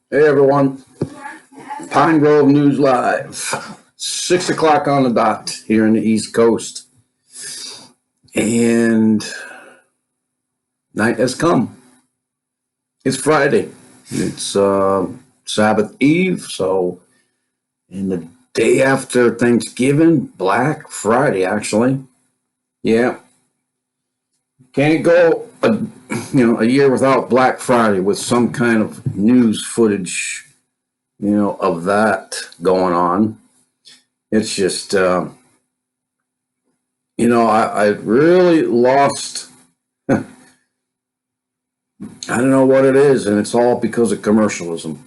Hey everyone, Pine Grove News Live, 6 o'clock on the dot here in the East Coast. And night has come. It's Friday. It's Sabbath Eve, so in the day after Thanksgiving, Black Friday actually. Yeah. Can't go a year without Black Friday with some kind of news footage, of that going on. It's just I really lost. I don't know what it is, and it's all because of commercialism.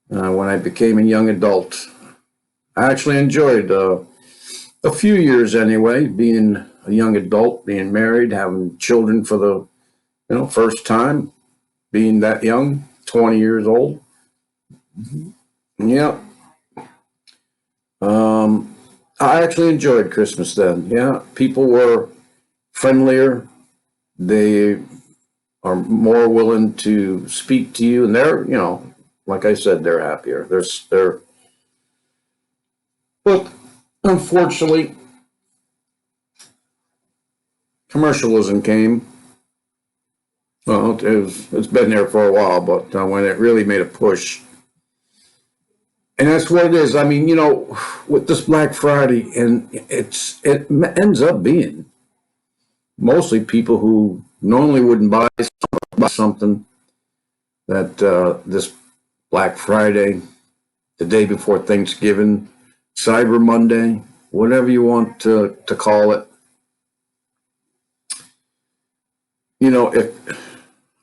When I became a young adult, I actually enjoyed a few years anyway, being a young adult, being married, having children for the first time, being that young, 20 years old. Yeah. I actually enjoyed Christmas then. Yeah, people were friendlier. They are more willing to speak to you, and like I said, they're happier. But unfortunately, commercialism came. Well, it's been there for a while, but when it really made a push, and that's what it is. I mean, with this Black Friday, and it ends up being mostly people who normally wouldn't buy something that this Black Friday, the day before Thanksgiving, Cyber Monday, whatever you want to call it. If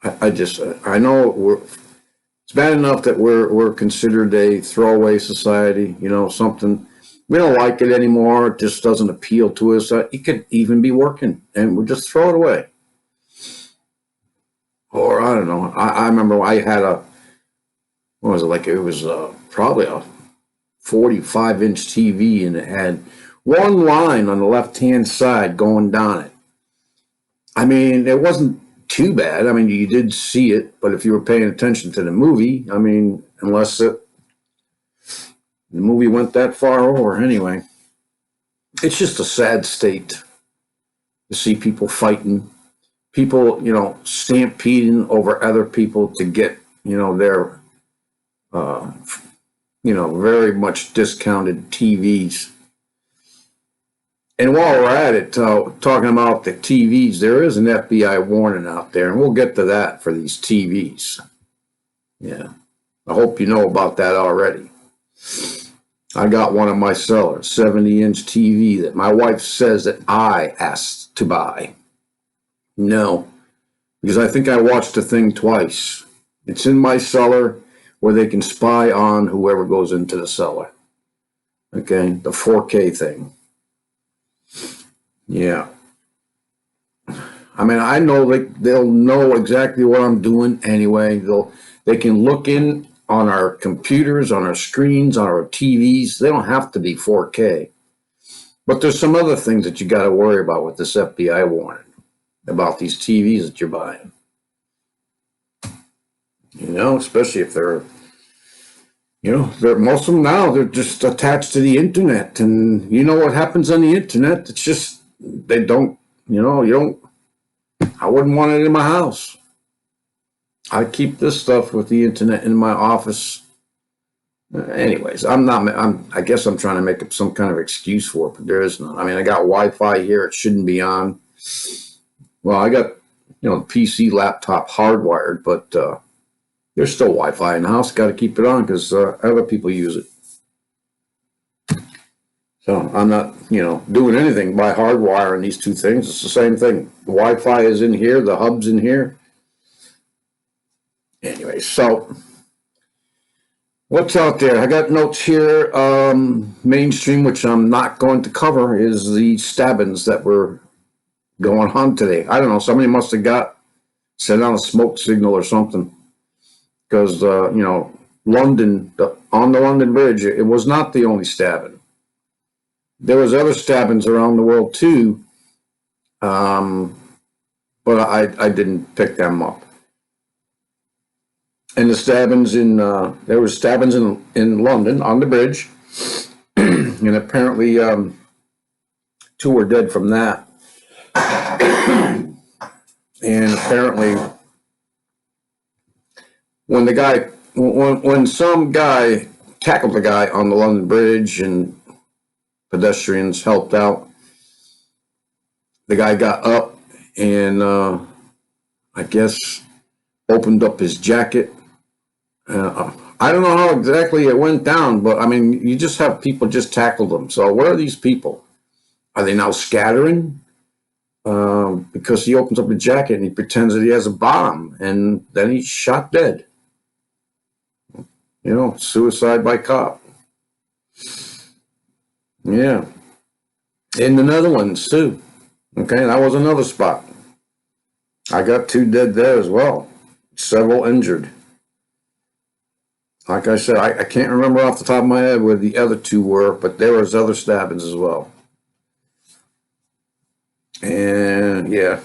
I know it's bad enough that we're considered a throwaway society. Something we don't like it anymore. It just doesn't appeal to us. It could even be working, and we just throw it away. Or I don't know. I remember I had what was it like? It was probably a 45-inch TV, and it had one line on the left-hand side going down it. I mean, it wasn't too bad. I mean, you did see it, but if you were paying attention to the movie, I mean, unless the movie went that far over, anyway. It's just a sad state to see people fighting, people, stampeding over other people to get, their, uh, very much discounted TVs. And while we're at it, talking about the TVs, there is an FBI warning out there, and we'll get to that for these TVs. Yeah. I hope you know about that already. I got one in my cellar, 70-inch TV that my wife says that I asked to buy. No, because I think I watched the thing twice. It's in my cellar where they can spy on whoever goes into the cellar. Okay, the 4K thing. Yeah. I mean, I know they'll know exactly what I'm doing anyway. They can look in on our computers, on our screens, on our TVs. They don't have to be 4K. But there's some other things that you got to worry about with this FBI warning about these TVs that you're buying. Especially if they're most of them now, they're just attached to the internet. And you know what happens on the internet? It's just, they don't, I wouldn't want it in my house. I keep this stuff with the internet in my office. Anyways, I guess I'm trying to make up some kind of excuse for it, but there is none. I mean, I got Wi-Fi here. It shouldn't be on. Well, I got, the PC laptop hardwired, but there's still Wi-Fi in the house. Got to keep it on because other people use it. So I'm not, doing anything by hardwiring these two things. It's the same thing. The Wi-Fi is in here. The hub's in here. Anyway, so what's out there? I got notes here. Mainstream, which I'm not going to cover, is the stabbings that were going on today. I don't know. Somebody must have sent out a smoke signal or something. Because, London, on the London Bridge, it was not the only stabbing. There was other stabbings around the world too, but I didn't pick them up. And the stabbings in, there were stabbings in London on the bridge. And apparently, two were dead from that. And apparently, when some guy tackled the guy on the London Bridge and pedestrians helped out, the guy got up and I guess opened up his jacket. I don't know how exactly it went down, but I mean, you just have people just tackle them. So where are these people? Are they now scattering? Because he opens up a jacket and he pretends that he has a bomb, and then he's shot dead. You know, suicide by cop. Yeah. In the Netherlands, too. Okay, that was another spot. I got 2 dead there as well. Several injured. Like I said, I can't remember off the top of my head where the other 2 were, but there was other stabbings as well. And yeah,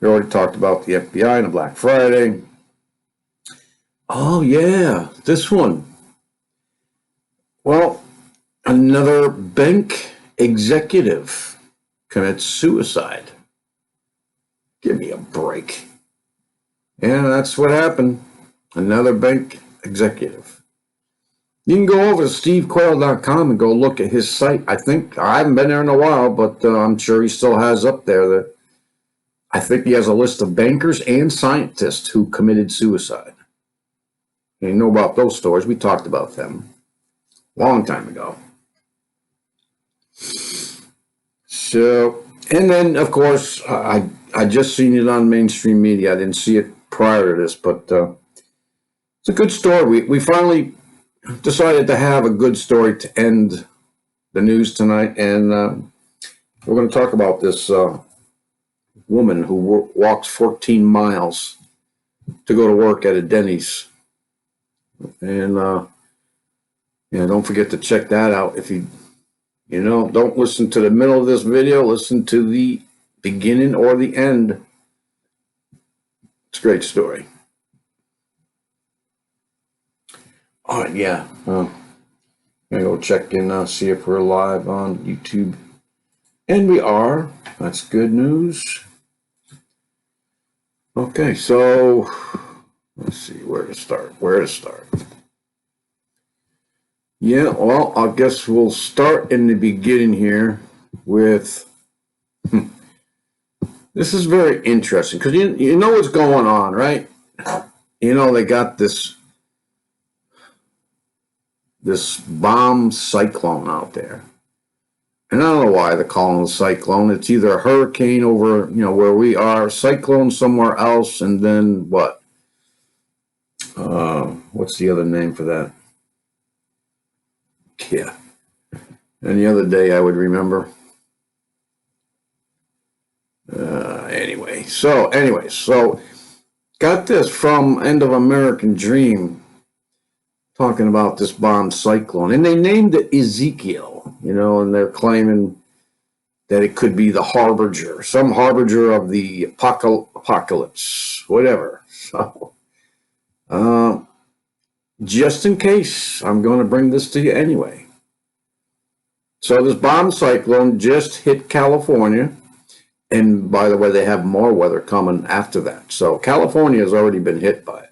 we already talked about the FBI and the Black Friday. Oh yeah, this one. Well, another bank executive commits suicide. Give me a break. Yeah, that's what happened. Another bank executive. You can go over to stevequayle.com and go look at his site. I haven't been there in a while, but I'm sure he still has up there that I think he has a list of bankers and scientists who committed suicide. You know about those stories. We talked about them a long time ago. So, and then, of course, I just seen it on mainstream media. I didn't see it prior to this, but it's a good story. We finally decided to have a good story to end the news tonight, and we're going to talk about this woman who walks 14 miles to go to work at a Denny's. And yeah, don't forget to check that out. If you don't listen to the middle of this video, listen to the beginning or the end. It's a great story. All right, yeah. I'm gonna go check in, see if we're live on YouTube. And we are. That's good news. Okay, so let's see where to start. Yeah, well, I guess we'll start in the beginning here with this is very interesting because you know what's going on, right? You know, they got this bomb cyclone out there. And I don't know why they're calling it a cyclone. It's either a hurricane over, where we are, cyclone somewhere else, and then what? What's the other name for that? Yeah. Any other day I would remember. Anyway, so got this from End of American Dream talking about this bomb cyclone, and they named it Ezekiel, and they're claiming that it could be the harbinger, some harbinger of the apocalypse, whatever. So, just in case, I'm going to bring this to you anyway. So this bomb cyclone just hit California. And by the way, they have more weather coming after that. So California has already been hit by it.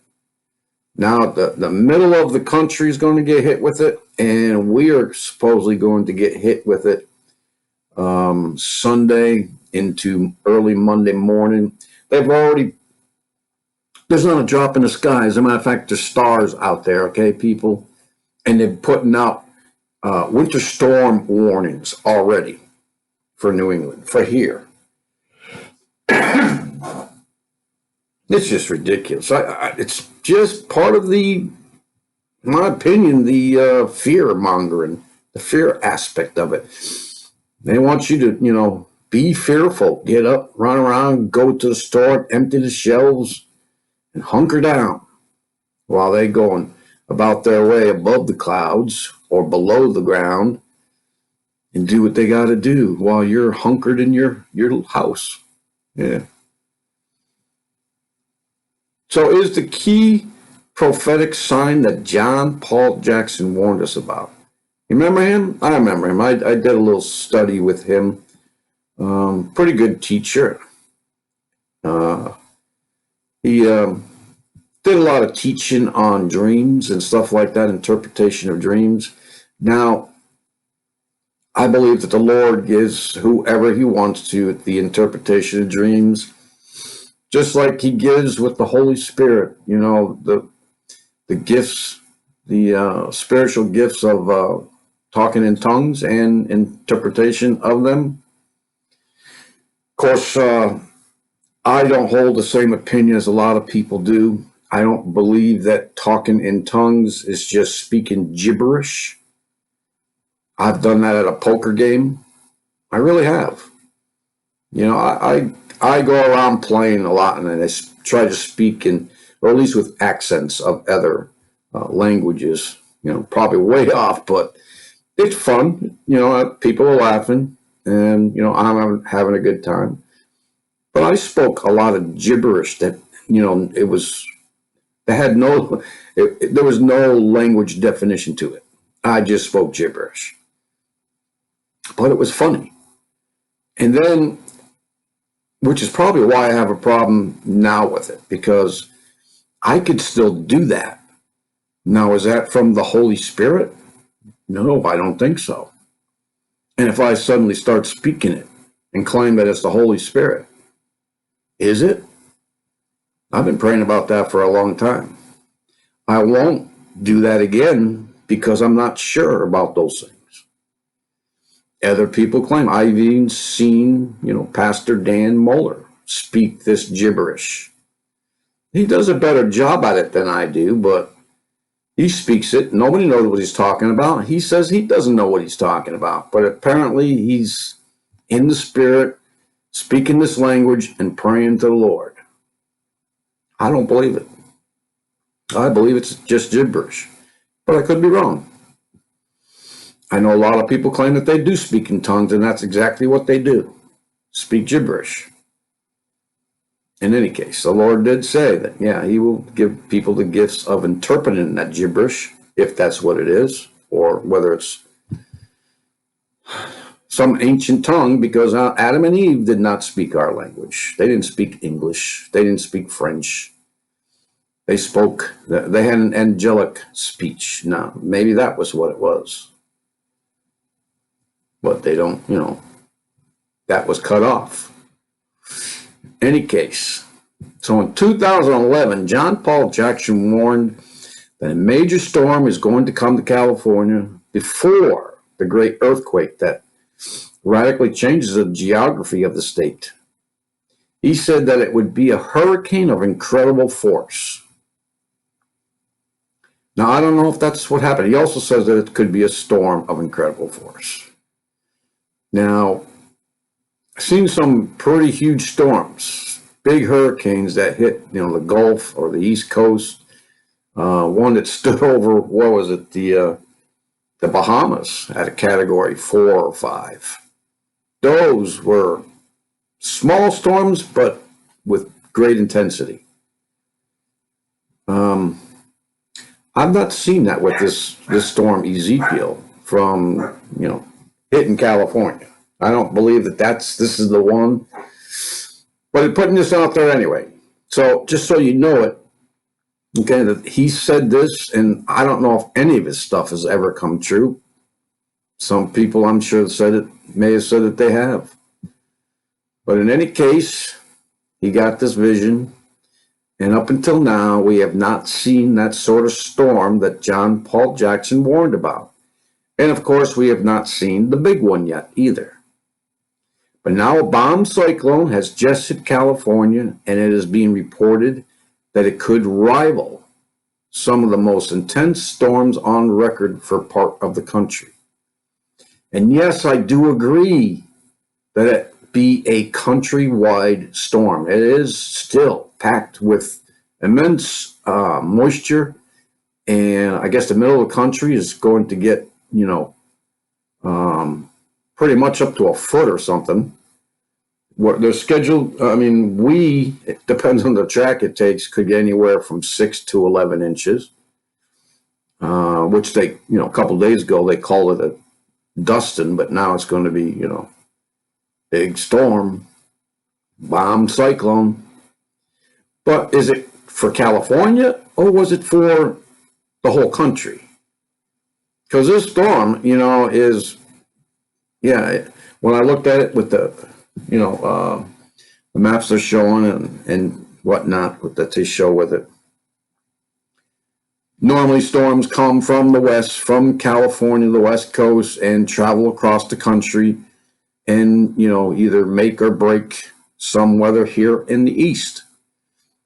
Now the middle of the country is going to get hit with it. And we are supposedly going to get hit with it Sunday into early Monday morning. There's not a drop in the sky. As a matter of fact, there's stars out there, okay, people? And they're putting out winter storm warnings already for New England, for here. It's just ridiculous. It's just part of in my opinion, the fear mongering, the fear aspect of it. They want you to, be fearful, get up, run around, go to the store, empty the shelves, and hunker down while they going about their way above the clouds or below the ground and do what they got to do while you're hunkered in your house. Yeah. So is the key prophetic sign that John Paul Jackson warned us about. You remember him? I remember him. I did a little study with him. Pretty good teacher. He did a lot of teaching on dreams and stuff like that, interpretation of dreams. Now, I believe that the Lord gives whoever he wants to the interpretation of dreams, just like he gives with the Holy Spirit, you know, the gifts, the spiritual gifts of talking in tongues and interpretation of them. Of course, I don't hold the same opinion as a lot of people do. I don't believe that talking in tongues is just speaking gibberish. I've done that at a poker game. I really have. You know, I go around playing a lot, and I try to speak in, or at least with accents of other languages. You know, probably way off, but it's fun. You know, people are laughing, and you know, I'm having a good time. But I spoke a lot of gibberish that, you know, there was no language definition to it. I just spoke gibberish. But it was funny. And then, which is probably why I have a problem now with it, because I could still do that. Now, is that from the Holy Spirit? No, I don't think so. And if I suddenly start speaking it and claim that it's the Holy Spirit, is it? I've been praying about that for a long time. I won't do that again because I'm not sure about those things. Other people claim. I've even seen, you know, Pastor Dan Moeller speak this gibberish. He does a better job at it than I do, but he speaks it. Nobody knows what he's talking about. He says he doesn't know what he's talking about, but apparently he's in the Spirit, speaking this language and praying to the Lord. I don't believe it. I believe it's just gibberish, but I could be wrong. I know a lot of people claim that they do speak in tongues, and that's exactly what they do, speak gibberish. In any case, the Lord did say that, yeah, he will give people the gifts of interpreting that gibberish, if that's what it is, or whether it's some ancient tongue, because Adam and Eve did not speak our language. They didn't speak English. They didn't speak French. They had an angelic speech. Now, maybe that was what it was. But they don't, you know, that was cut off. Any case, so in 2011, John Paul Jackson warned that a major storm is going to come to California before the great earthquake that radically changes the geography of the state. He said that it would be a hurricane of incredible force. Now, I don't know if that's what happened. He also says that it could be a storm of incredible force. Now, I've seen some pretty huge storms, big hurricanes that hit, you know, the Gulf or the East Coast. One that stood over, what was it, the Bahamas at a category 4 or 5. Those were small storms, but with great intensity. I've not seen that with this storm Ezekiel from, you know, hitting California. I don't believe that this is the one, but putting this out there anyway. So just so you know it, okay, that he said this, and I don't know if any of his stuff has ever come true. Some people, I'm sure, may have said that they have. But in any case, he got this vision, and up until now, we have not seen that sort of storm that John Paul Jackson warned about. And of course, we have not seen the big one yet either. But now a bomb cyclone has just hit California, and it is being reported that it could rival some of the most intense storms on record for part of the country. And yes, I do agree that it be a countrywide storm. It is still packed with immense moisture, and I guess the middle of the country is going to get, you know, pretty much up to a foot or something. what they're scheduled. I mean, it depends on the track it takes, could get anywhere from 6 to 11 inches, which they, a couple of days ago, they called it a dusting, but now it's going to be, big storm, bomb cyclone. But is it for California or was it for the whole country? Because this storm, is, yeah, when I looked at it with the, the maps they're showing and whatnot that they show with it. Normally storms come from the west, from California, the west coast, and travel across the country and, either make or break some weather here in the east.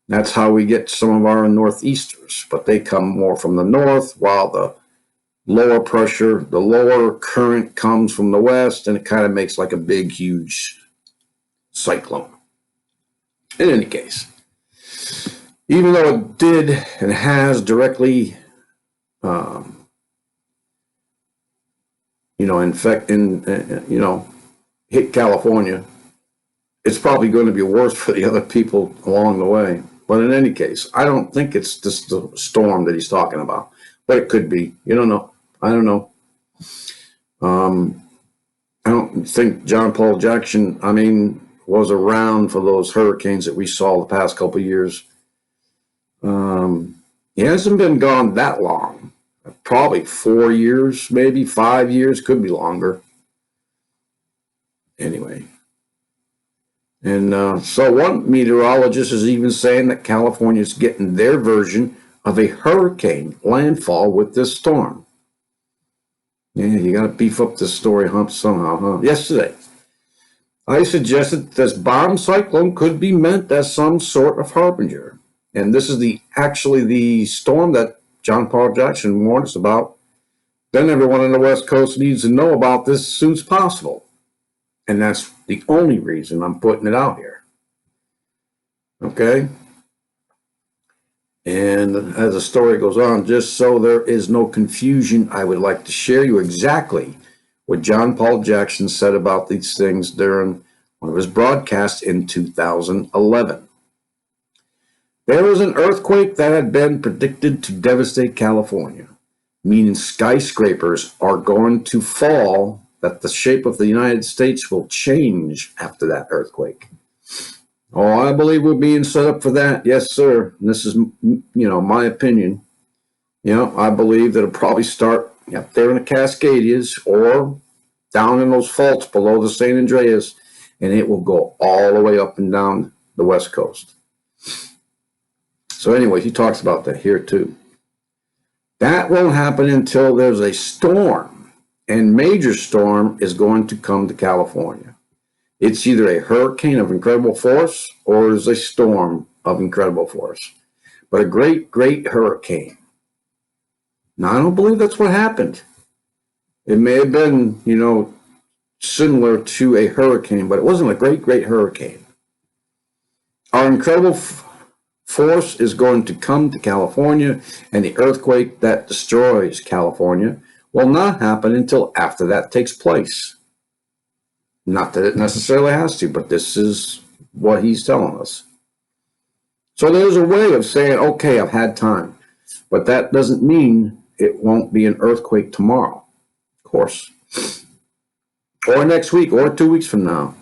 That's how we get some of our northeasters, but they come more from the north, while the lower pressure, the lower current comes from the west, and it kind of makes like a big, huge cyclone. In any case, even though it did and has directly, hit California, it's probably going to be worse for the other people along the way. But in any case, I don't think it's just the storm that he's talking about, but it could be. You don't know. I don't know. I don't think John Paul Jackson, was around for those hurricanes that we saw the past couple of years. He hasn't been gone that long. Probably 4 years, maybe 5 years, could be longer. Anyway. And so one meteorologist is even saying that California is getting their version of a hurricane landfall with this storm. Yeah, you got to beef up this story hump somehow, huh? Yesterday, I suggested this bomb cyclone could be meant as some sort of harbinger. And this is actually the storm that John Paul Jackson warned us about. Then everyone on the West Coast needs to know about this as soon as possible. And that's the only reason I'm putting it out here. Okay? And as the story goes on, just so there is no confusion, I would like to share you exactly what John Paul Jackson said about these things during one of his broadcasts in 2011. There was an earthquake that had been predicted to devastate California, meaning skyscrapers are going to fall, that the shape of the United States will change after that earthquake. Oh, I believe we're being set up for that. Yes, sir. And this is, my opinion. I believe that it'll probably start up there in the Cascadias or down in those faults below the San Andreas, and it will go all the way up and down the West Coast. So anyway, he talks about that here too. That won't happen until there's a storm, and major storm is going to come to California. It's either a hurricane of incredible force or is a storm of incredible force. But a great, great hurricane. Now, I don't believe that's what happened. It may have been, similar to a hurricane, but it wasn't a great, great hurricane. Our incredible force is going to come to California, and the earthquake that destroys California will not happen until after that takes place. Not that it necessarily has to, but this is what he's telling us. So there's a way of saying, okay, I've had time, but that doesn't mean it won't be an earthquake tomorrow, of course, or next week, or 2 weeks from now,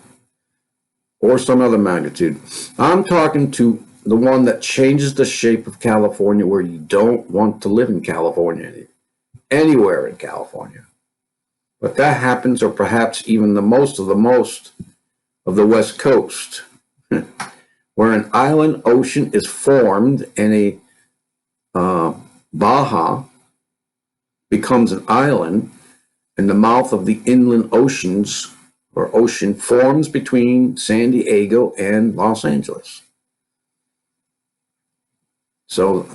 or some other magnitude. I'm talking to the one that changes the shape of California, where you don't want to live in California, anywhere in California. But that happens, or perhaps even the most of the West Coast, where an island ocean is formed and a Baja becomes an island, and the mouth of the inland oceans or ocean forms between San Diego and Los Angeles. So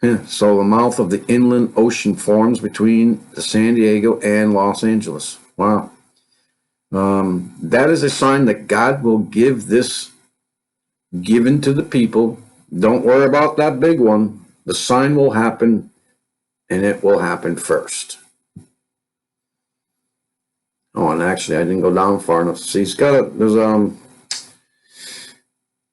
the mouth of the inland ocean forms between San Diego and Los Angeles. Wow. That is a sign that God will give this given to the people. Don't worry about that big one. The sign will happen, and it will happen first. Oh, and actually, I didn't go down far enough to see. It's got a,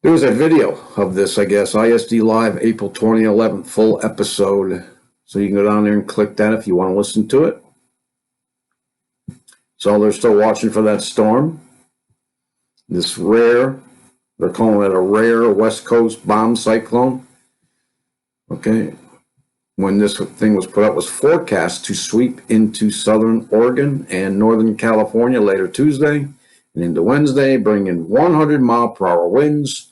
there was a video of this, I guess, ISD Live, April 2011, full episode. So you can go down there and click that if you want to listen to it. So they're still watching for that storm. This rare, they're calling it a rare West Coast bomb cyclone. Okay. When this thing was put up, was forecast to sweep into southern Oregon and northern California later Tuesday and into Wednesday, bringing 100-mile-per-hour winds.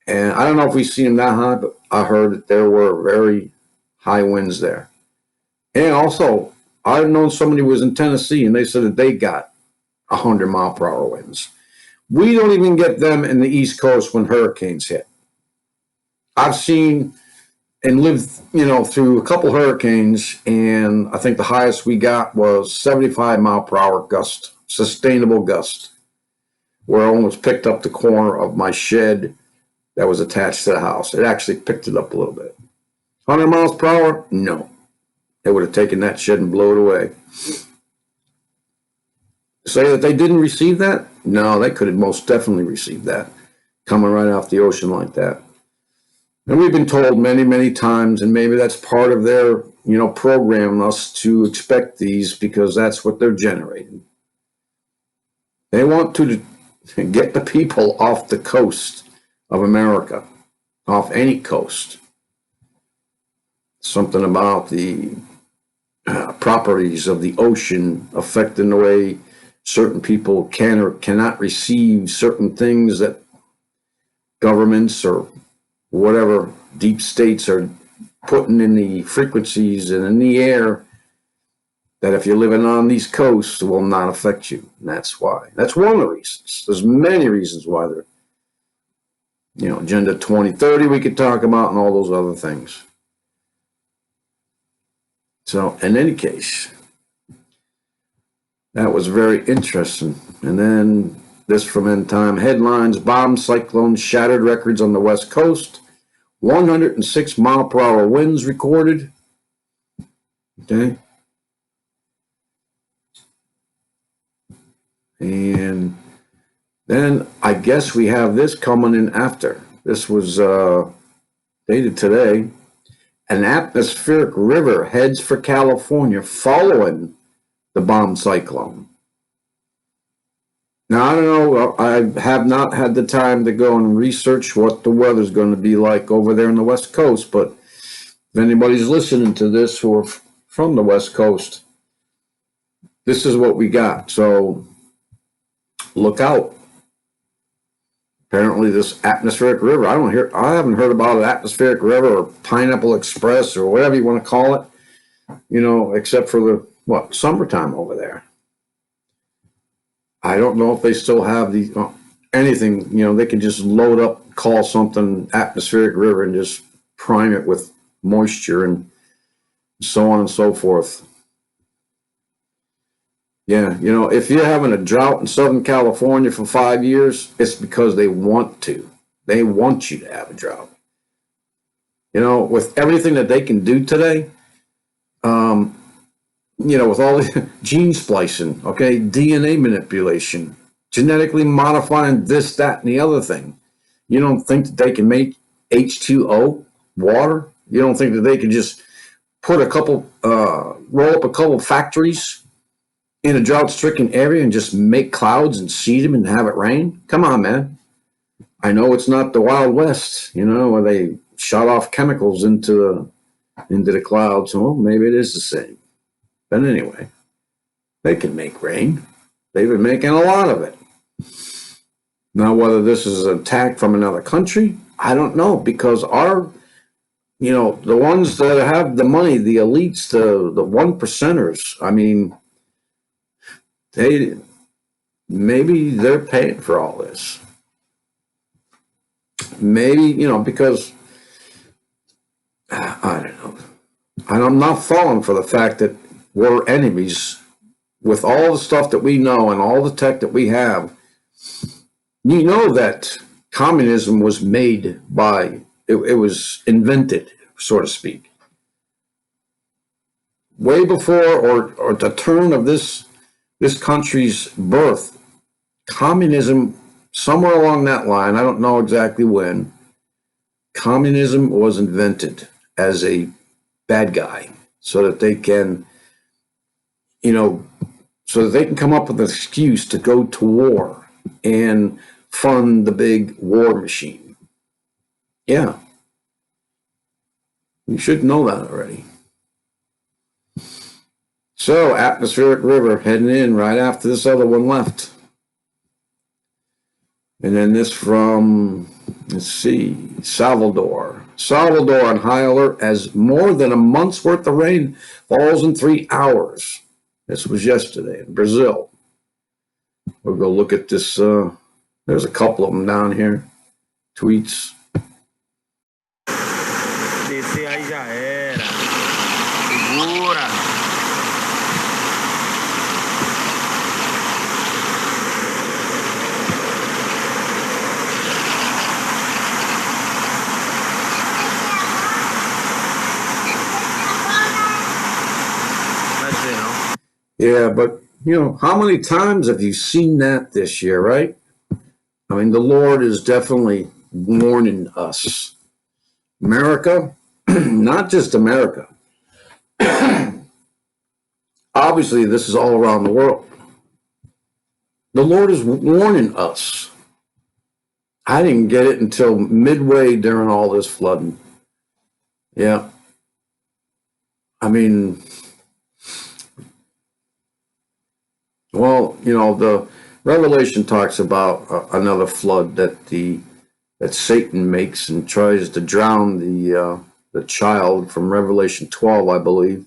And I don't know if we've seen them that high, but I heard that there were very high winds there. And also, I've known somebody who was in Tennessee, and they said that they got 100-mile-per-hour winds. We don't even get them in the East Coast when hurricanes hit. I've seen and lived, through a couple hurricanes, and I think the highest we got was 75-mile-per-hour gust, sustainable gust, where I almost picked up the corner of my shed that was attached to the house. It actually picked it up a little bit. 100 miles per hour? No. It would have taken that shed and blown it away. Say that they didn't receive that? No, they could have most definitely received that, coming right off the ocean like that. And we've been told many, many times, and maybe that's part of their, programming us to expect these because that's what they're generating. They want to get the people off the coast of America, off any coast. Something about the properties of the ocean affecting the way certain people can or cannot receive certain things that governments or whatever deep states are putting in the frequencies and in the air, that if you're living on these coasts, will not affect you. And that's why. That's one of the reasons. There's many reasons why they're, Agenda 2030 we could talk about and all those other things. So in any case, that was very interesting. And then this from End Time headlines: bomb cyclone shattered records on the West Coast. 106-mile-per-hour winds recorded. Okay. And then I guess we have this coming in after. This was dated today. An atmospheric river heads for California following the bomb cyclone. Now, I don't know, I have not had the time to go and research what the weather's going to be like over there on the West Coast, but if anybody's listening to this who are from the West Coast, this is what we got. So look out. Apparently this atmospheric river, I haven't heard about an atmospheric river or Pineapple Express or whatever you want to call it, except for the, summertime over there. I don't know if they still have anything, they can just load up, call something atmospheric river and just prime it with moisture and so on and so forth. Yeah, if you're having a drought in Southern California for 5 years, it's because they want to. They want you to have a drought. With everything that they can do today, with all the gene splicing, okay, DNA manipulation, genetically modifying this, that, and the other thing. You don't think that they can make H2O, water? You don't think that they can just put roll up a couple factories in a drought-stricken area and just make clouds and seed them and have it rain? Come on, man. I know it's not the Wild West, where they shot off chemicals into the clouds. Well, maybe it is the same. But anyway, they can make rain. They've been making a lot of it. Now, whether this is an attack from another country, I don't know, because the ones that have the money, the elites, the one percenters, maybe they're paying for all this. Maybe, because I don't know. And I'm not falling for the fact that we're enemies with all the stuff that we know and all the tech that we have. That communism was made it was invented, so to speak, way before or the turn of this this country's birth. Communism, somewhere along that line, I don't know exactly when, communism was invented as a bad guy so that they can, so that they can come up with an excuse to go to war and fund the big war machine. Yeah. You should know that already. So, atmospheric river heading in right after this other one left. And then this from, let's see, Salvador. Salvador on high alert as more than a month's worth of rain falls in 3 hours. This was yesterday in Brazil. We'll go look at this. There's a couple of them down here. Tweets. Descer aí já era. Segura. Yeah, but how many times have you seen that this year, right? I mean, the Lord is definitely warning us. America, not just America. Obviously, this is all around the world. The Lord is warning us. I didn't get it until midway during all this flooding. Yeah. I mean, well, the Revelation talks about another flood that Satan makes and tries to drown the child from Revelation 12, I believe.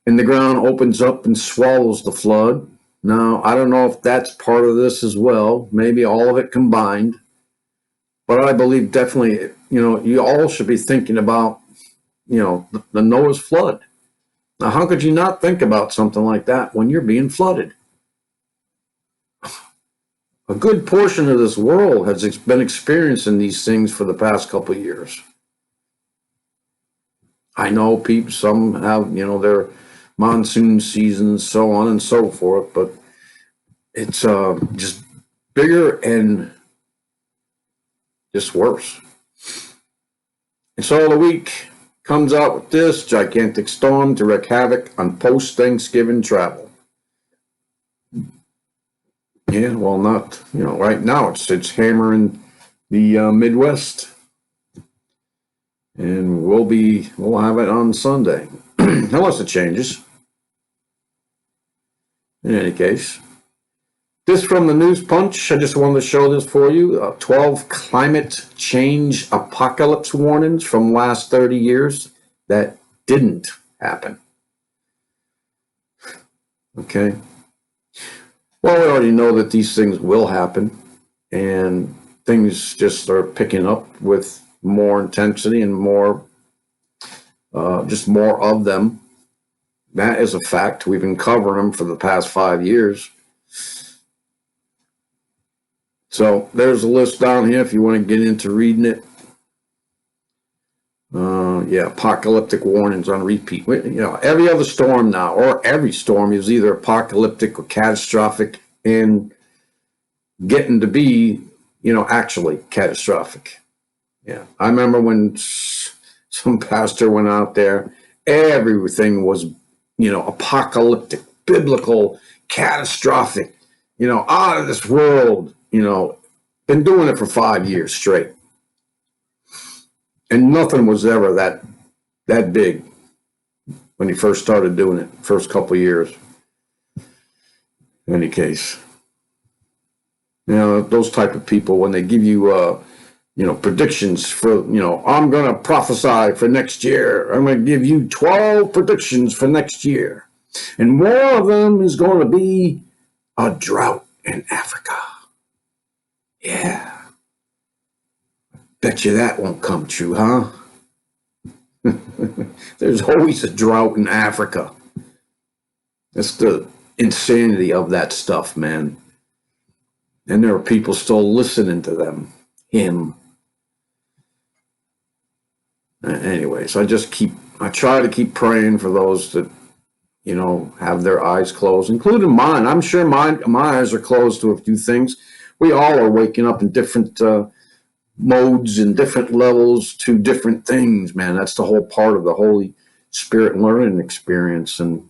And the ground opens up and swallows the flood. Now, I don't know if that's part of this as well. Maybe all of it combined. But I believe definitely, you all should be thinking about, the Noah's flood. Now, how could you not think about something like that when you're being flooded? A good portion of this world has been experiencing these things for the past couple of years. I know some have, their monsoon seasons, so on and so forth, but it's just bigger and just worse. And so the week comes out with this gigantic storm to wreak havoc on post-Thanksgiving travel. Yeah, well, not, right now it's hammering the Midwest. And we'll have it on Sunday, unless it changes. In any case, this from the News Punch. I just wanted to show this for you. 12 climate change apocalypse warnings from last 30 years that didn't happen. Okay. Well, we already know that these things will happen, and things just are picking up with more intensity and more of them. That is a fact. We've been covering them for the past 5 years. So there's a list down here if you want to get into reading it. Apocalyptic warnings on repeat. Every other storm now, or every storm, is either apocalyptic or catastrophic and getting to be, actually catastrophic. Yeah, I remember when some pastor went out there, everything was, apocalyptic, biblical, catastrophic, out of this world, been doing it for 5 years straight. And nothing was ever that big when he first started doing it, first couple of years. In any case, those type of people, when they give you, predictions for, I'm going to prophesy for next year. I'm going to give you 12 predictions for next year. And one of them is going to be a drought in Africa. Yeah. Bet you that won't come true, huh? There's always a drought in Africa. That's the insanity of that stuff, man. And there are people still listening to him. Anyways, I try to keep praying for those that, you know, have their eyes closed, including mine. I'm sure my eyes are closed to a few things. We all are waking up in different modes and different levels to different things, man. That's the whole part of the Holy Spirit learning experience. And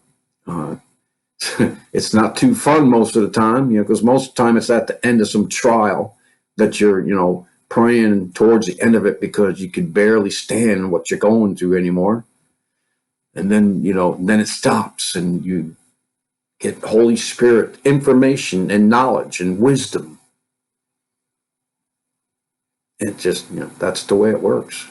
it's not too fun most of the time, you know, because most of the time it's at the end of some trial that you're, you know, praying towards the end of it because you can barely stand what you're going through anymore. And then, you know, then it stops and you get Holy Spirit information and knowledge and wisdom. It just, you know, that's the way it works.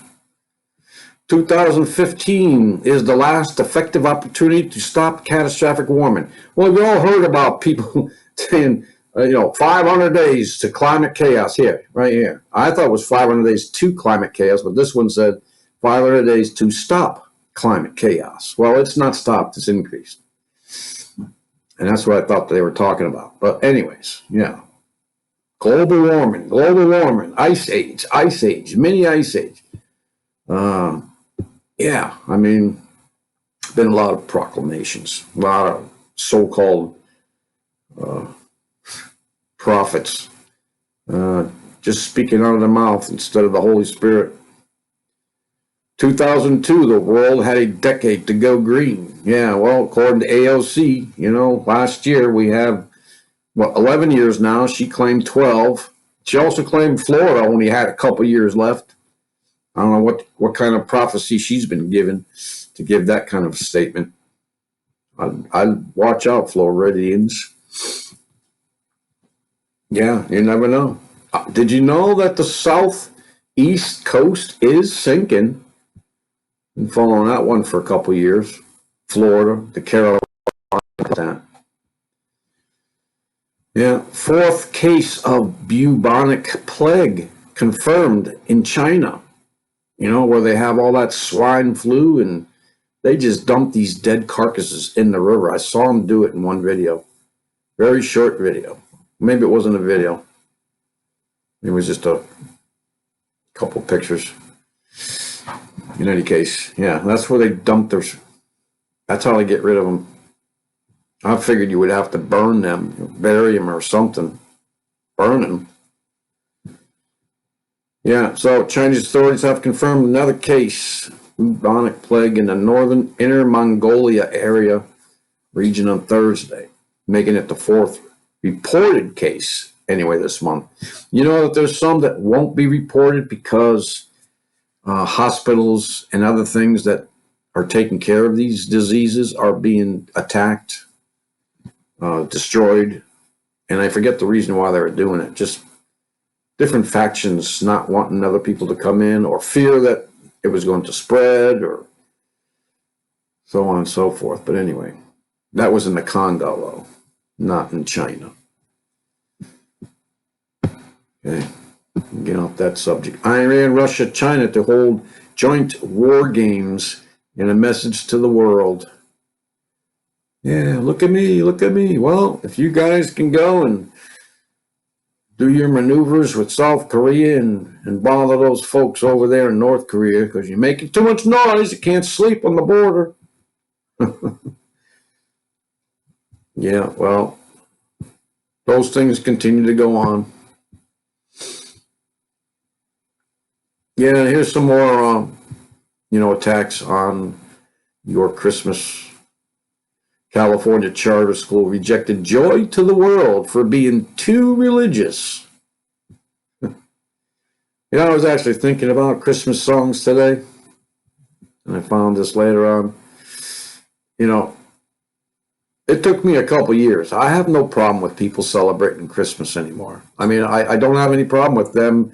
2015 is the last effective opportunity to stop catastrophic warming. Well, we all heard about people saying, you know, 500 days to climate chaos here, right here. I thought it was 500 days to climate chaos, but this one said 500 days to stop climate chaos. Well, it's not stopped, it's increased. And that's what I thought they were talking about. But anyways, yeah. Global warming, ice age, mini ice age. Yeah, I mean, been a lot of proclamations, a lot of so-called prophets just speaking out of their mouth instead of the Holy Spirit. 2002, the world had a decade to go green. Yeah, well, according to AOC, you know, last year we have, what, 11 years now. She claimed 12. She also claimed Florida only had a couple years left. I don't know what kind of prophecy she's been given to give that kind of a statement. I'd watch out, Floridians. Yeah, you never know. Did you know that the southeast coast is sinking? Been following that one for a couple years. Florida, the Carolinas. Yeah, fourth case of bubonic plague confirmed in China. You know, where they have all that swine flu and they just dump these dead carcasses in the river. I saw them do it in one video. Very short video. Maybe it wasn't a video. It was just a couple pictures. In any case, yeah, that's where they dump their, that's how they get rid of them. I figured you would have to burn them, bury them or something. Burn them. Yeah, so Chinese authorities have confirmed another case, bubonic plague in the northern Inner Mongolia area region on Thursday, making it the fourth reported case anyway this month. You know that there's some that won't be reported because hospitals and other things that are taking care of these diseases are being attacked, destroyed, and I forget the reason why they were doing it. Just different factions not wanting other people to come in or fear that it was going to spread or so on and so forth. But anyway, that was in the Congo, though, not in China. Okay, get off that subject. Iran, Russia, China to hold joint war games in a message to the world. Yeah, look at me, look at me. Well, if you guys can go and do your maneuvers with South Korea and bother those folks over there in North Korea because you're making too much noise. You can't sleep on the border. Yeah, well, those things continue to go on. Yeah, here's some more, attacks on your Christmas. California charter school rejected Joy to the World for being too religious. I was actually thinking about Christmas songs today, and I found this later on. It took me a couple years. I have no problem with people celebrating Christmas anymore. I mean, I don't have any problem with them,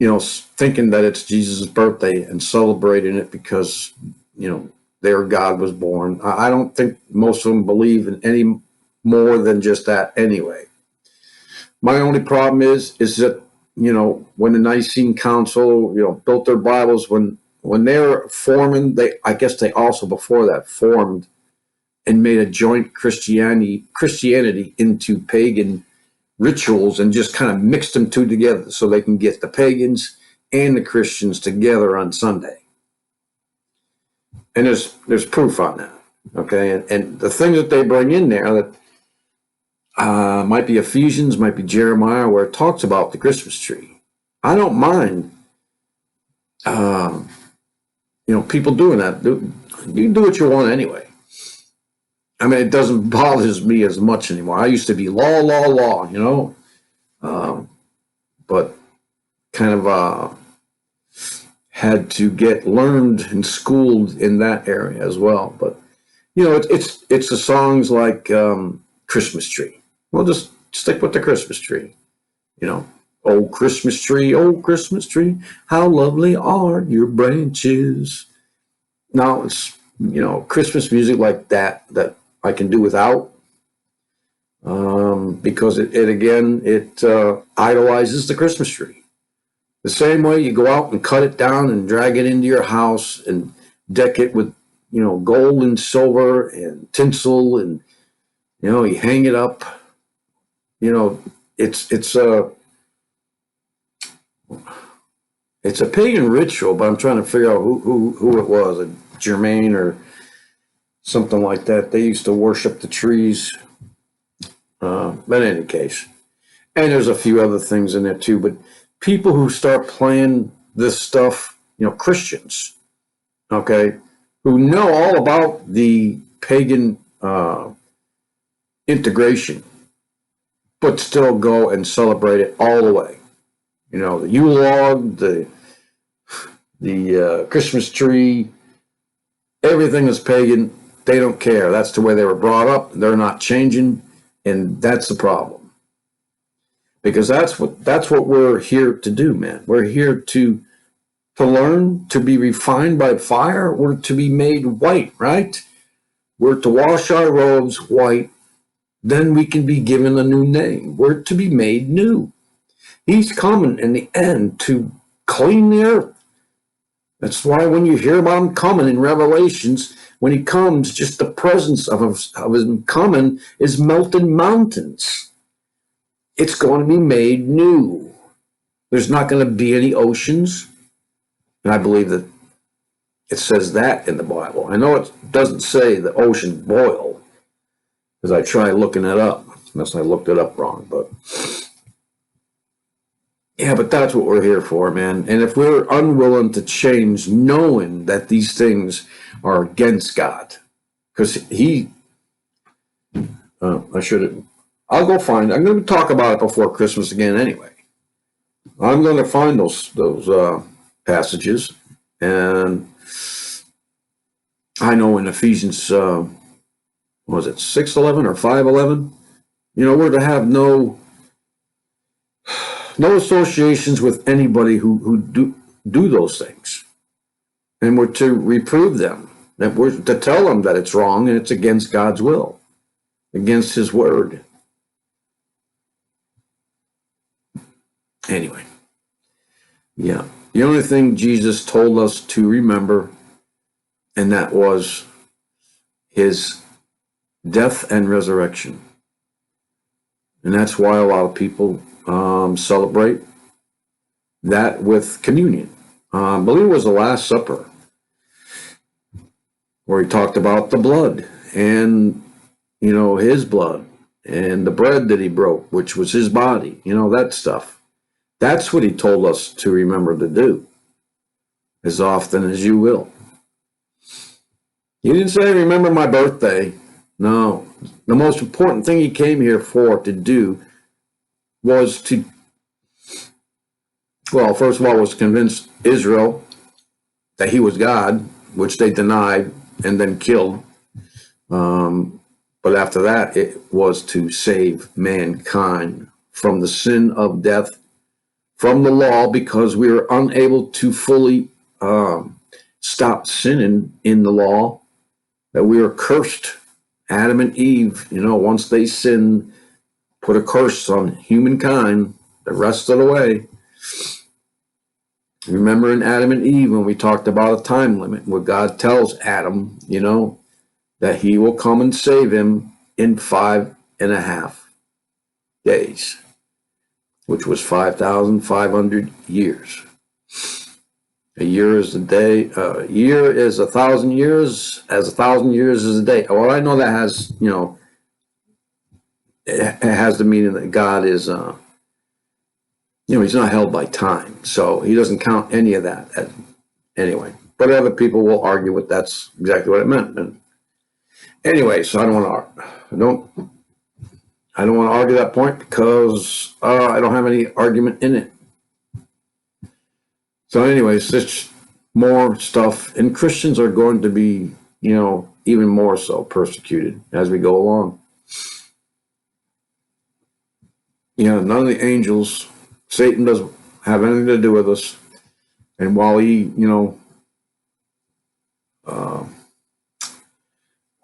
thinking that it's Jesus' birthday and celebrating it because, their God was born. I don't think most of them believe in any more than just that anyway. My only problem is that, when the Nicene Council, built their Bibles, when they're forming, I guess they also before that formed and made a joint Christianity into pagan rituals and just kind of mixed them two together so they can get the pagans and the Christians together on Sunday. And there's proof on that. Okay, and the things that they bring in there that might be Ephesians, might be Jeremiah, where it talks about the Christmas tree. I don't mind, people doing that. You do what you want anyway. I mean, it doesn't bother me as much anymore. I used to be law, but kind of had to get learned and schooled in that area as well. But it's the songs like Christmas Tree. Well, just stick with the Christmas tree. Oh Christmas tree, how lovely are your branches. Now it's Christmas music like that I can do without, because it idolizes the Christmas tree. The same way you go out and cut it down and drag it into your house and deck it with gold and silver and tinsel, and you hang it up. It's a pagan ritual, but I'm trying to figure out who it was, a Germain or something like that. They used to worship the trees. But in any case, and there's a few other things in there too. But people who start playing this stuff, Christians, okay, who know all about the pagan integration, but still go and celebrate it all the way. The Yule log, the Christmas tree, everything is pagan. They don't care. That's the way they were brought up. They're not changing, and that's the problem. Because that's what we're here to do, man. We're here to learn, to be refined by fire. We're to be made white, right? We're to wash our robes white. Then we can be given a new name. We're to be made new. He's coming in the end to clean the earth. That's why when you hear about him coming in Revelations, when he comes, just the presence of him coming is melting mountains. It's going to be made new. There's not going to be any oceans. And I believe that it says that in the Bible. I know it doesn't say the ocean boil, because I tried looking it up, unless I looked it up wrong. But yeah, but that's what we're here for, man. And if we're unwilling to change, knowing that these things are against God, because I'll go find, I'm going to talk about it before Christmas again anyway. I'm going to find those passages. And I know in Ephesians, what was it, 6:11 or 5:11? We're to have no associations with anybody who do those things. And we're to reprove them. That we're to tell them that it's wrong and it's against God's will, against his word. Anyway, yeah. The only thing Jesus told us to remember, and that was his death and resurrection. And that's why a lot of people celebrate that with communion. I believe it was the Last Supper, where he talked about the blood and, his blood, and the bread that he broke, which was his body, that stuff. That's what he told us to remember to do, as often as you will. He didn't say, remember my birthday. No. The most important thing he came here for to do was to, well, first of all, was to convince Israel that he was God, which they denied and then killed. But after that, it was to save mankind from the sin of death, from the law, because we were unable to fully stop sinning in the law, that we were cursed. Adam and Eve, once they sinned, put a curse on humankind the rest of the way. Remember in Adam and Eve when we talked about a time limit, where God tells Adam, that he will come and save him in 5.5 days, which was 5,500 years. A year is a day. A year is 1,000 years, as 1,000 years is a day. Well, I know that has, you know, it has the meaning that God is, you know, he's not held by time. So he doesn't count any of that. Anyway, but other people will argue with that's exactly what it meant. And anyway, so I don't want to argue that point because I don't have any argument in it. So anyways, it's more stuff, and Christians are going to be, you know, even more so persecuted as we go along. You know, none of the angels, Satan doesn't have anything to do with us. And while he, you know,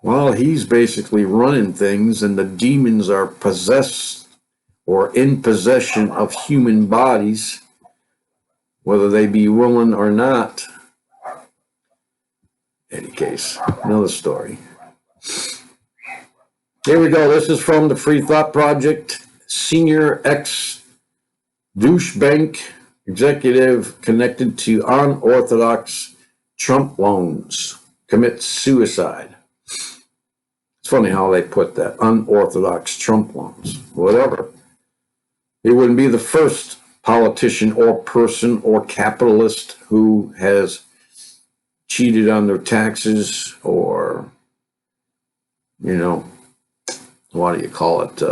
while he's basically running things and the demons are possessed or in possession of human bodies, whether they be willing or not. In any case, another story. Here we go. This is from the Free Thought Project. Senior ex-douchebag executive connected to unorthodox Trump loans commits suicide. It's funny how they put that, unorthodox Trump loans. Whatever. He wouldn't be the first politician or person or capitalist who has cheated on their taxes or, you know, what do you call it,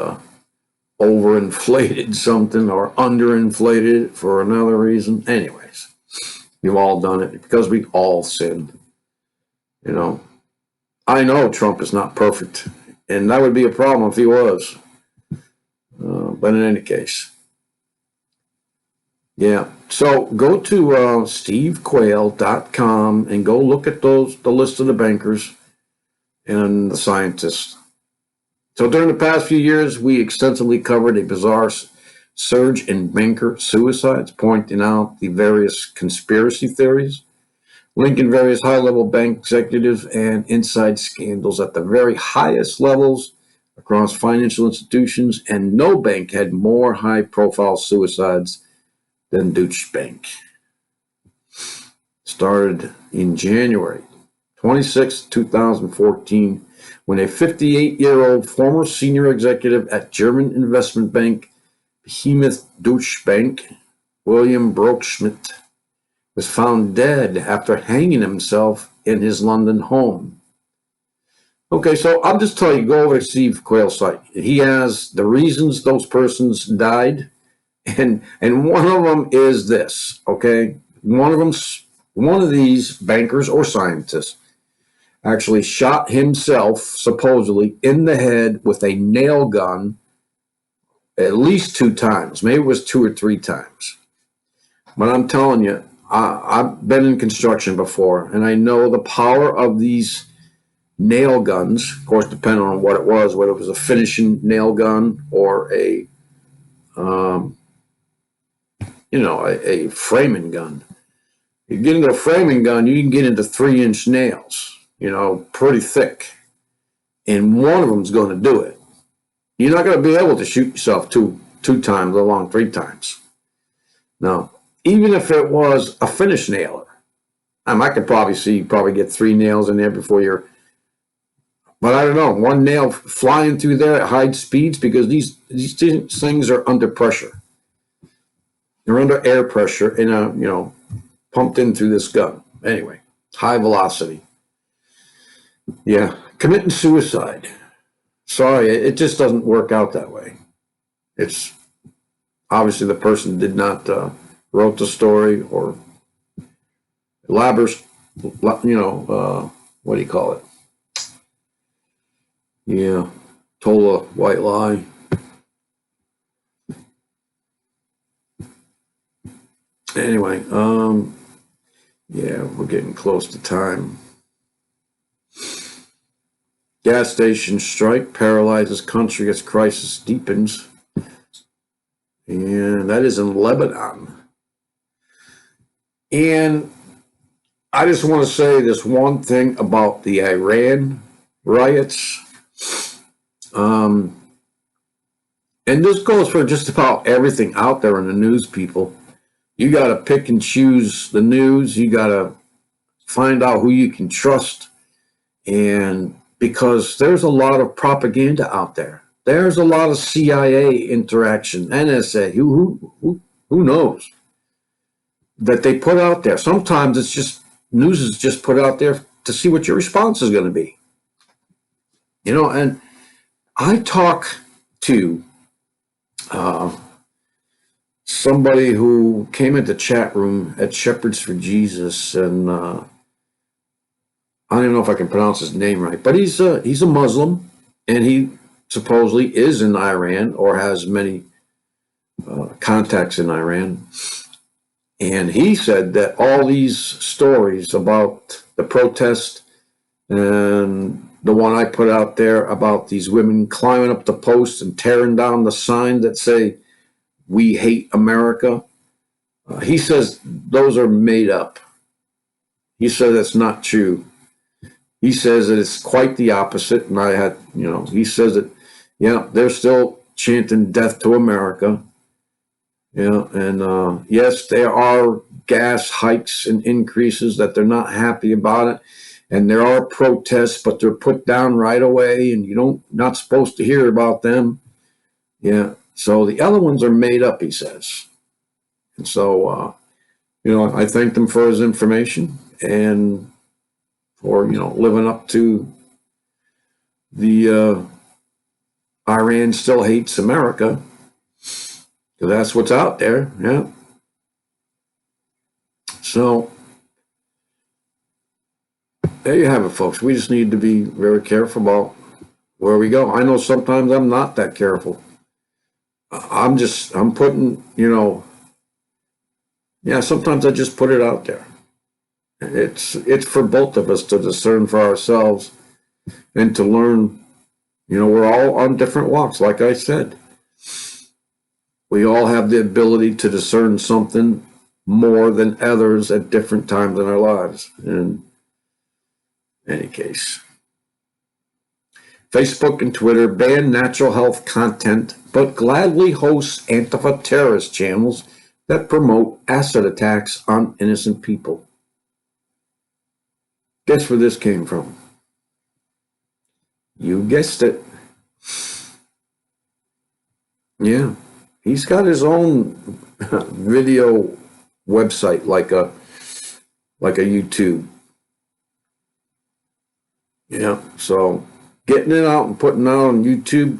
overinflated something or underinflated it for another reason. Anyways, you've all done it because we all sinned. You know, I know Trump is not perfect, and that would be a problem if he was. But in any case, yeah. So go to stevequayle.com and go look at the list of the bankers and the scientists. So during the past few years, we extensively covered a bizarre surge in banker suicides, pointing out the various conspiracy theories, linking various high-level bank executives and inside scandals at the very highest levels across financial institutions, and no bank had more high-profile suicides than Deutsche Bank. Started in January 26, 2014, when a 58-year-old former senior executive at German investment bank behemoth Deutsche Bank, William Brockschmidt, was found dead after hanging himself in his London home. Okay, so I'll just tell you, go over to Steve Quayle's site. He has the reasons those persons died, and one of them is this, okay? One of these bankers or scientists actually shot himself, supposedly, in the head with a nail gun at least 2 times. Maybe it was 2 or 3 times. But I'm telling you, I've been in construction before, and I know the power of these nail guns, of course, depending on what it was, whether it was a finishing nail gun or a, you know, a framing gun. You get into a framing gun, you can get into 3-inch nails, you know, pretty thick. And one of them's going to do it. You're not going to be able to shoot yourself two times, let alone 3 times. Now, even if it was a finish nailer, I could probably get 3 nails in there before you're, but I don't know, 1 nail flying through there at high speeds, because these things are under pressure. They're under air pressure and, you know, pumped in through this gun. Anyway, high velocity. Yeah, committing suicide. Sorry, it just doesn't work out that way. It's obviously the person did not wrote the story or elaborate, you know, what do you call it? Yeah, told a white lie. Anyway, yeah, we're getting close to time. Gas station strike paralyzes country as crisis deepens. And that is in Lebanon. And I just want to say this one thing about the Iran riots. And this goes for just about everything out there in the news, people. You got to pick and choose the news. You got to find out who you can trust. And because there's a lot of propaganda out there. There's a lot of CIA interaction, NSA, who knows, that they put out there. Sometimes it's just, news is just put out there to see what your response is going to be. You know, and I talk to somebody who came into chat room at Shepherds for Jesus, and I don't even know if I can pronounce his name right, but he's a Muslim, and he supposedly is in Iran or has many contacts in Iran. And he said that all these stories about the protest and the one I put out there about these women climbing up the post and tearing down the sign that say, "We hate America," he says those are made up. He said that's not true. He says that it's quite the opposite. And I had, you know, he says that, yeah, they're still chanting death to America. Yeah, and yes, there are gas hikes and increases that they're not happy about it. And there are protests, but they're put down right away, and not supposed to hear about them. Yeah, so the other ones are made up, he says. And so, you know, I thank him for his information and for, you know, living up to the Iran still hates America. So that's what's out there, yeah. So there you have it, folks. We just need to be very careful about where we go. I know sometimes I'm not that careful. I'm putting, you know, yeah, sometimes I just put it out there. It's for both of us to discern for ourselves and to learn. You know, we're all on different walks, like I said. We all have the ability to discern something more than others at different times in our lives. In any case, Facebook and Twitter ban natural health content, but gladly hosts Antifa terrorist channels that promote acid attacks on innocent people. Guess where this came from? You guessed it. Yeah, he's got his own video website, like a YouTube. Yeah, so getting it out and putting it out on YouTube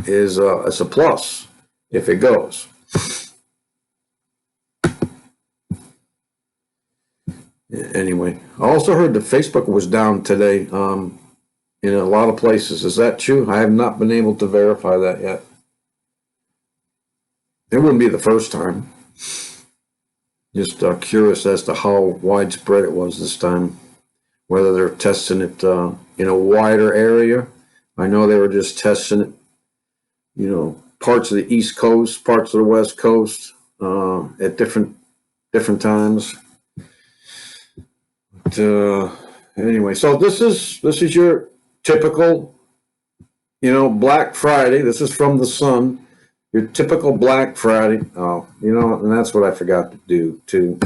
is it's a plus if it goes. Anyway, I also heard that Facebook was down today in a lot of places. Is that true? I have not been able to verify that yet. It wouldn't be the first time. Just curious as to how widespread it was this time. Whether they're testing it in a wider area. I know they were just testing it, you know, parts of the East Coast, parts of the West Coast at different times. But anyway, so this is your typical, you know, Black Friday. This is from the Sun. Your typical Black Friday. Oh, you know, and that's what I forgot to do too.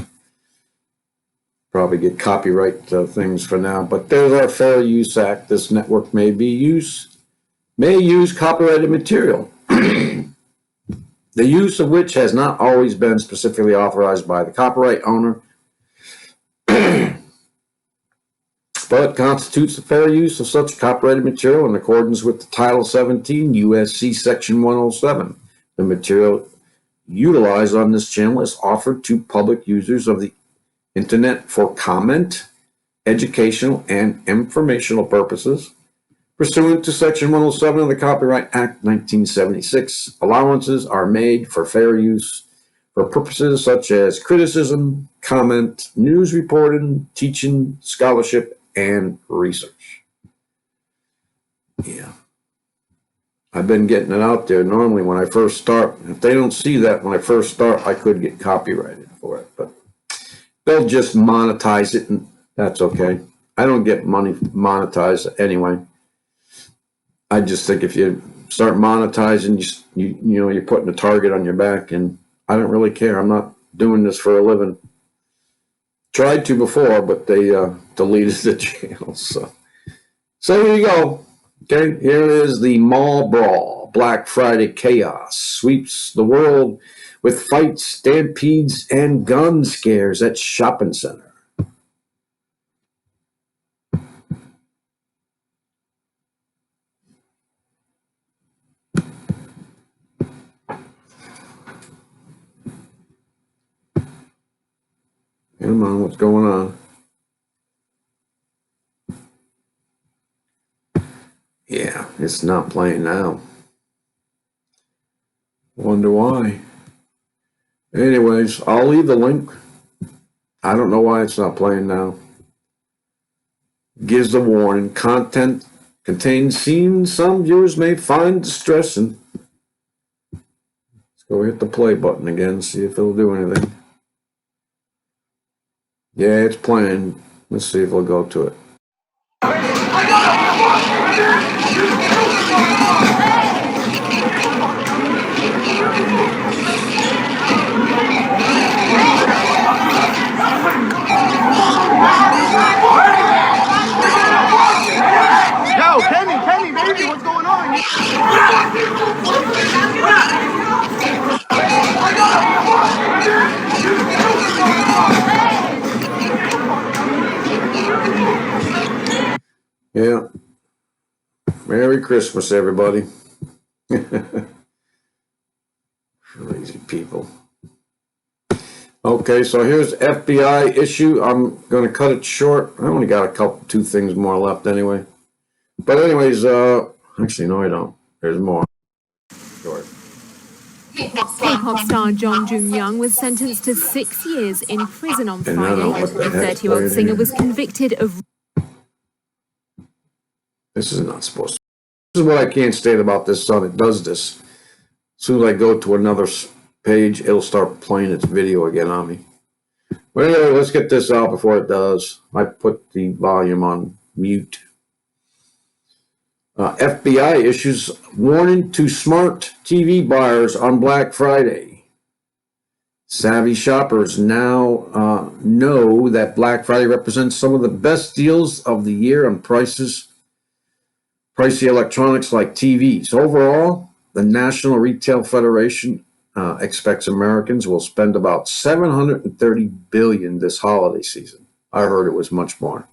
Probably get copyright things for now, but there's our Fair Use Act. This network may use copyrighted material, the use of which has not always been specifically authorized by the copyright owner, but constitutes the fair use of such copyrighted material in accordance with the Title 17 U.S.C. Section 107. The material utilized on this channel is offered to public users of the Internet for comment, educational, and informational purposes. Pursuant to Section 107 of the Copyright Act 1976, allowances are made for fair use for purposes such as criticism, comment, news reporting, teaching, scholarship, and research. Yeah. I've been getting it out there. Normally when I first start, if they don't see that when I first start, I could get copyrighted for it, but they'll just monetize it, and that's okay. I don't get money monetized anyway. I just think if you start monetizing, you know, you're putting a target on your back, and I don't really care. I'm not doing this for a living. Tried to before, but they deleted the channel. So here you go. Okay, here is the Mall Brawl. Black Friday chaos sweeps the world with fights, stampedes, and gun scares at shopping center. Come on, what's going on? Yeah, it's not playing now. Wonder why. Anyways, I'll leave the link. I don't know why it's not playing now. Gives the warning. Content contains scenes some viewers may find distressing. Let's go hit the play button again, see if it'll do anything. Yeah, it's playing. Let's see if it'll go to it. Yo, Kenny, baby, what's going on? Yeah. Merry Christmas, everybody. Crazy people. Okay, so here's FBI issue. I'm going to cut it short. I only got two things more left anyway. But anyways, actually, no, I don't. There's more. Short. Hip-hop star John June-Young was sentenced to 6 years in prison on Friday. The 30-year-old singer was convicted of... This is not supposed to. This is what I can't state about this son. It does this. As soon as I go to another page, it'll start playing its video again on me. But anyway, let's get this out before it does. I put the volume on mute. FBI issues warning to smart TV buyers on Black Friday. Savvy shoppers now know that Black Friday represents some of the best deals of the year on pricey electronics like TVs. Overall, the National Retail Federation expects Americans will spend about $730 billion this holiday season. I heard it was much more.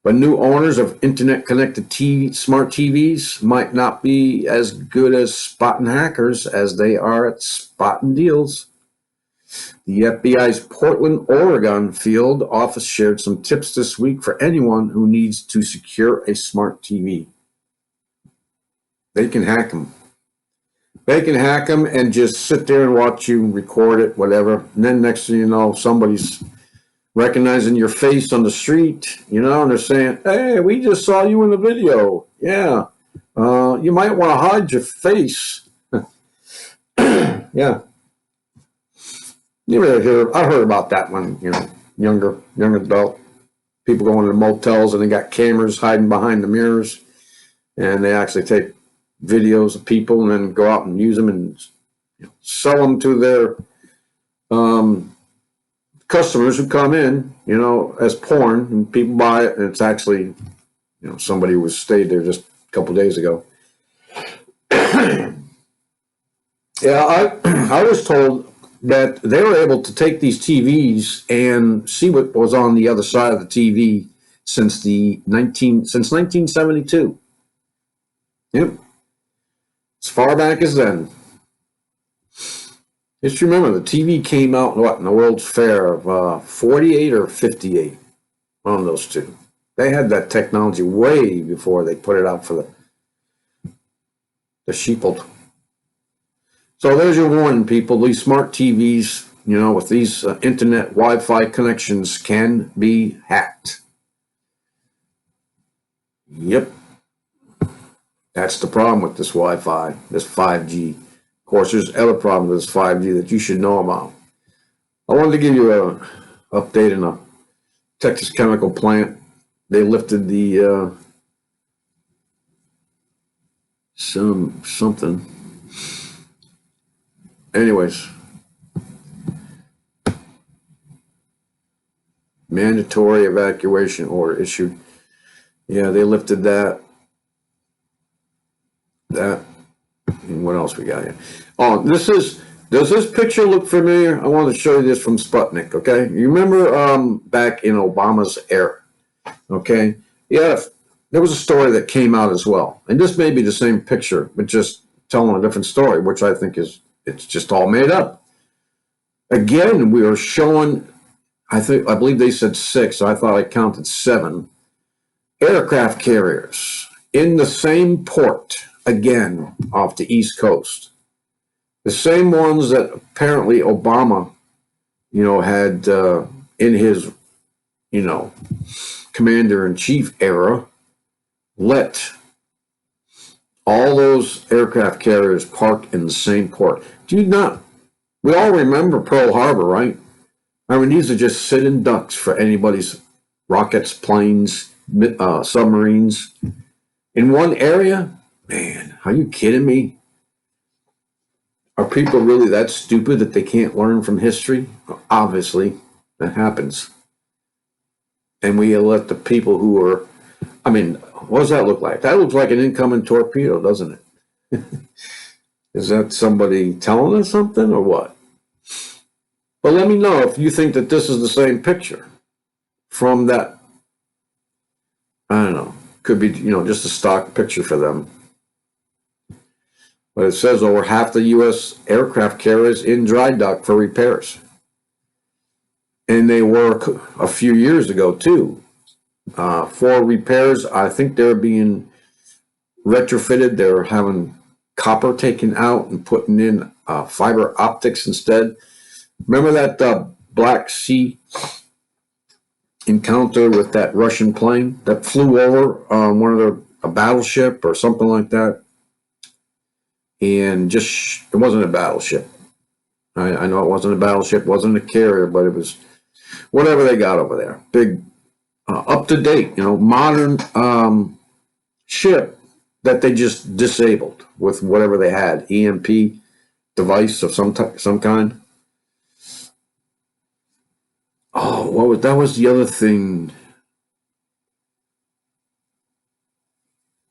But new owners of internet-connected smart TVs might not be as good as spotting hackers as they are at spotting deals. The FBI's Portland, Oregon field office shared some tips this week for anyone who needs to secure a smart TV. They can hack them. They can hack them and just sit there and watch you record it, whatever. And then next thing you know, somebody's recognizing your face on the street, and they're saying, hey, we just saw you in the video. Yeah. You might want to hide your face. Yeah. I heard about that one, young adult. People going to motels and they got cameras hiding behind the mirrors. And they actually take videos of people and then go out and use them and sell them to their customers who come in, as porn, and people buy it, and it's actually, somebody who stayed there just a couple days ago. Yeah, I was told that they were able to take these TVs and see what was on the other side of the TV since 1972. Yep, as far back as then. Just remember, the TV came out in the World's Fair of 48 or 58, one of those two. They had that technology way before they put it out for the sheeple. So there's your warning, people. These smart TVs, with these internet Wi-Fi connections can be hacked. Yep. That's the problem with this Wi-Fi, this 5G. Of course, there's other problems with this 5G that you should know about. I wanted to give you an update in a Texas chemical plant. They lifted the something. Anyways, Mandatory evacuation order issued. Yeah, they lifted that. And what else we got here? Oh, does this picture look familiar? I wanted to show you this from Sputnik, okay? You remember back in Obama's era, okay? Yeah, there was a story that came out as well. And this may be the same picture, but just telling a different story, which I think it's just all made up. Again, we are showing, I believe they said 6, so I thought I counted 7 aircraft carriers in the same port, again, off the East Coast. The same ones that apparently Obama, had in his, commander-in-chief era, let all those aircraft carriers park in the same port. We all remember Pearl Harbor, right? I mean, these are just sitting ducks for anybody's rockets, planes, submarines. In one area? Man, are you kidding me? Are people really that stupid that they can't learn from history? Obviously, that happens. And we let the people who are, what does that look like? That looks like an incoming torpedo, doesn't it? Is that somebody telling us something or what? But let me know if you think that this is the same picture from that. I don't know. Could be, just a stock picture for them. But it says over half the U.S. aircraft carriers in dry dock for repairs. And they were a few years ago, too. For repairs, I think they're being retrofitted. They're having copper taken out and putting in fiber optics instead. Remember that Black Sea encounter with that Russian plane that flew over a battleship or something like that? And it wasn't a battleship. I know it wasn't a battleship, wasn't a carrier, but it was whatever they got over there. Big, up-to-date, modern ship that they just disabled with whatever they had, EMP device of some kind. Oh, that was the other thing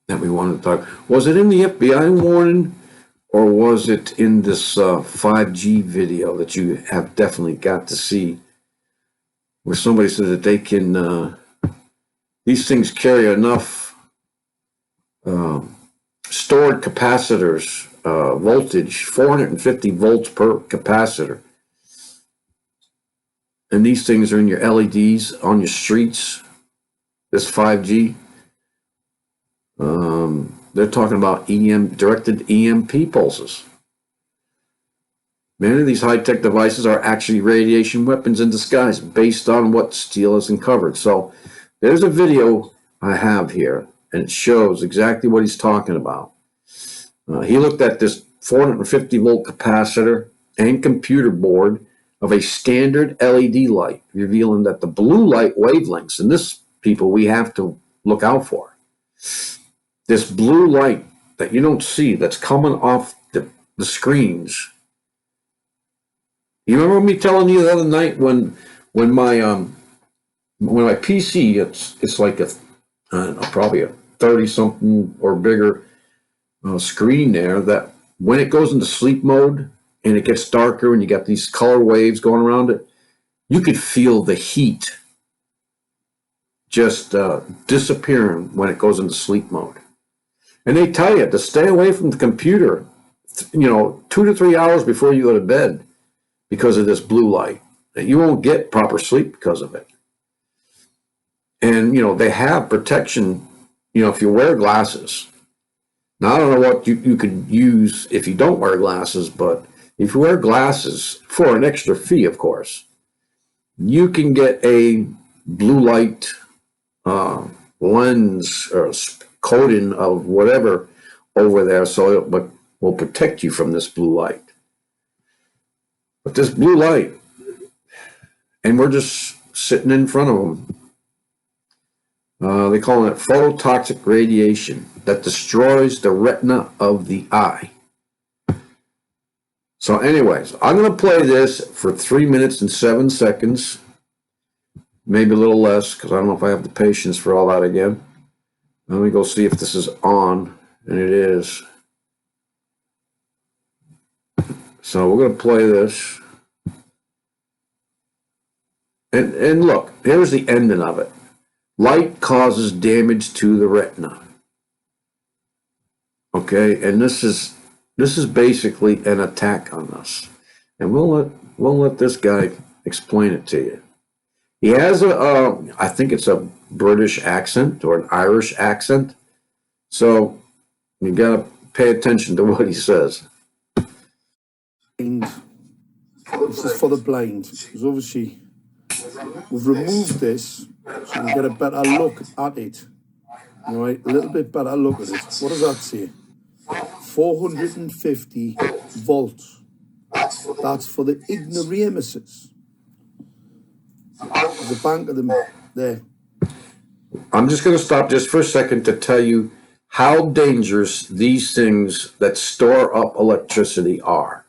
that we wanted to talk. Was it in the FBI warning, or was it in this 5G video that you have definitely got to see, where somebody said that they can, these things carry enough stored capacitors, voltage, 450 volts per capacitor. And these things are in your LEDs on your streets, this 5G. They're talking about directed EMP pulses. Many of these high-tech devices are actually radiation weapons in disguise based on what STEELE has uncovered. So there's a video I have here, and it shows exactly what he's talking about. He looked at this 450 volt capacitor and computer board of a standard LED light, revealing that the blue light wavelengths, and this, people, we have to look out for. This blue light that you don't see, that's coming off the screens. You remember me telling you the other night when my PC, it's like probably a 30-something or bigger screen there, that when it goes into sleep mode and it gets darker and you got these color waves going around it, you could feel the heat just disappearing when it goes into sleep mode. And they tell you to stay away from the computer, 2 to 3 hours before you go to bed because of this blue light. You won't get proper sleep because of it. And, they have protection, if you wear glasses. Now, I don't know what you could use if you don't wear glasses, but if you wear glasses, for an extra fee, of course, you can get a blue light lens or coating of whatever over there, so it will protect you from this blue light. But this blue light, and we're just sitting in front of them. They call it phototoxic radiation that destroys the retina of the eye. So anyways, I'm going to play this for 3 minutes and 7 seconds. maybe a little less, because I don't know if I have the patience for all that again. Let me go see if this is on, and it is. So we're going to play this. And look, here's the ending of it. Light causes damage to the retina. Okay, and this is basically an attack on us. And we'll let this guy explain it to you. He has I think it's a British accent or an Irish accent. So you got to pay attention to what he says. This is for the blind, because obviously we've removed this so we can get a better look at it. All right, a little bit better look at it. What does that say? 450 volts. That's for the ignoramuses. There's a bank of them there. I'm just going to stop just for a second to tell you how dangerous these things that store up electricity are.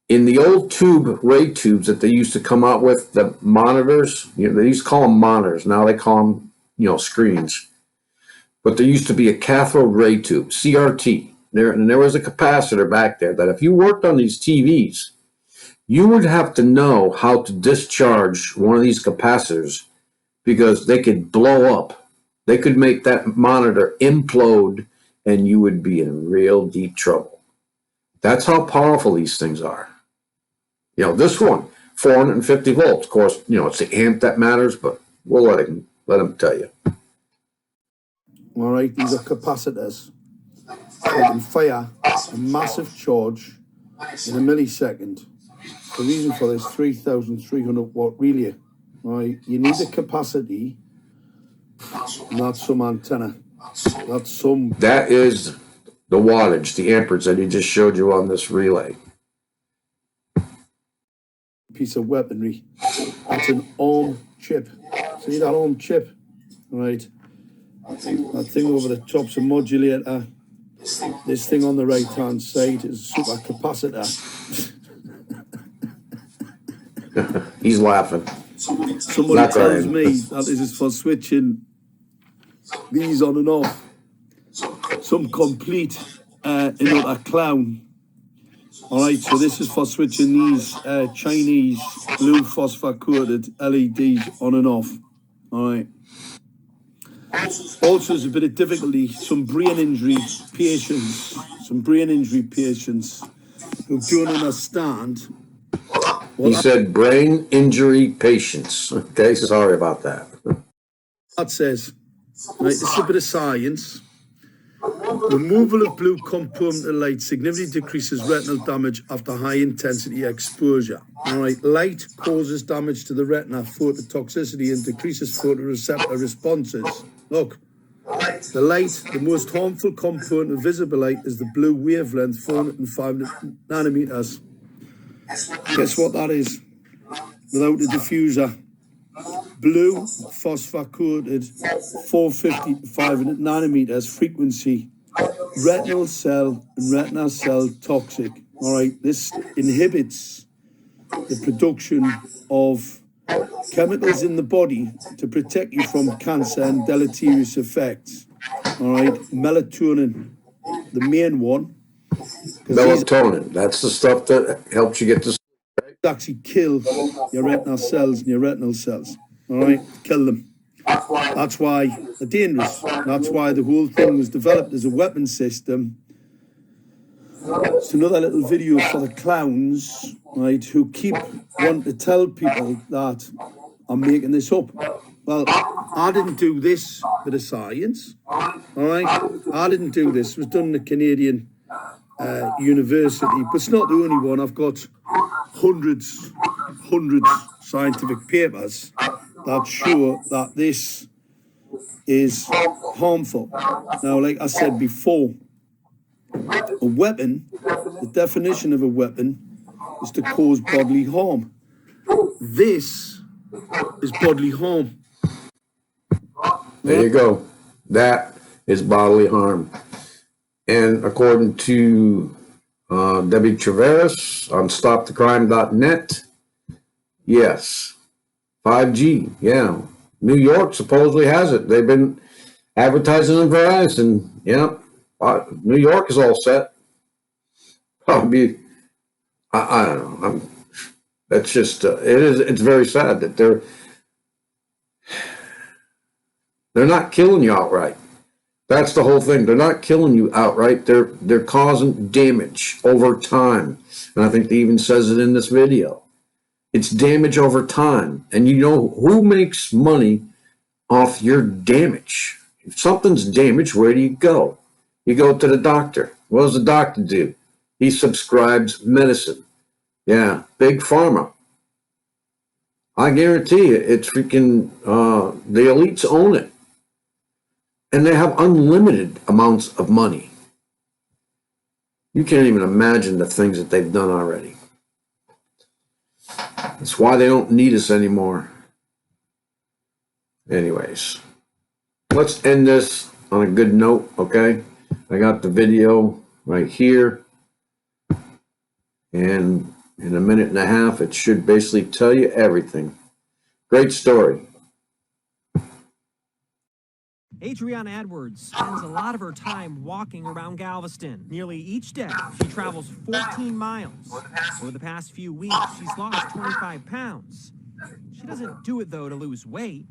In the old ray tubes that they used to come out with, the monitors, they used to call them monitors. Now they call them, screens. But there used to be a cathode ray tube, CRT. And there was a capacitor back there that if you worked on these TVs, you would have to know how to discharge one of these capacitors because they could blow up. They could make that monitor implode and you would be in real deep trouble. That's how powerful these things are. This one, 450 volts. Of course, it's the amp that matters, but we'll let him tell you. All right, these are capacitors. They can fire a massive charge in a millisecond. The reason for this 3,300 watt relay. All right, you need a capacity, not some antenna. That is the wattage, the amperage that he just showed you on this relay. Piece of weaponry. That's an arm chip. See that arm chip? All right. That thing over the top's a modulator. This thing on the right hand side is a supercapacitor. He's laughing. Somebody tells me that this is for switching these on and off. Some complete a clown. All right, so this is for switching these Chinese blue phosphor coated LEDs on and off. All right. Also, there's a bit of difficulty. Some brain injury patients who don't understand. He said brain injury patients. Okay, sorry about that. That says, right, this is a bit of science. Removal of blue component light significantly decreases retinal damage after high intensity exposure. All right, light causes damage to the retina, phototoxicity, and decreases photoreceptor responses. Look, the most harmful component of visible light is the blue wavelength, 405 nanometers. Guess what that is? Without the diffuser. Blue phosphor coated 450 to 500 nanometers frequency. Retinal cell and retinal cell toxic. All right, this inhibits the production of chemicals in the body to protect you from cancer and deleterious effects. All right, melatonin, the main one. Melatonin, that's the stuff that helps you get to sleep. Actually kill your retinal cells and your retinal cells. All right, kill them. That's why they're dangerous. That's why the whole thing was developed as a weapon system. It's another little video for the clowns, right, who keep wanting to tell people that I'm making this up. Well, I didn't do this bit of science, all right? I didn't do this. It was done in a Canadian university, but it's not the only one. I've got hundreds scientific papers that show that this is harmful. Now, like I said before, a weapon, the definition of a weapon is to cause bodily harm. This is bodily harm. There you go. That is bodily harm. And according to Debbie Traveris on stopthecrime.net, yes, 5G, yeah. New York supposedly has it. They've been advertising in Verizon. Yeah, New York is all set. Probably, I don't know. That's just it's very sad that they're not killing you outright. That's the whole thing. They're not killing you outright. They're causing damage over time, and I think they even says it in this video. It's damage over time, and you know who makes money off your damage? If something's damaged, where do you go? You go to the doctor. What does the doctor do? He subscribes medicine. Yeah, big pharma. I guarantee you, it's freaking, the elites own it. And they have unlimited amounts of money. You can't even imagine the things that they've done already. That's why they don't need us anymore. Anyways, let's end this on a good note, okay? I got the video right here. And in a minute and a half, it should basically tell you everything. Great story. Adriana Edwards spends a lot of her time walking around Galveston. Nearly each day, she travels 14 miles. Over the past few weeks, she's lost 25 pounds. She doesn't do it, though, to lose weight.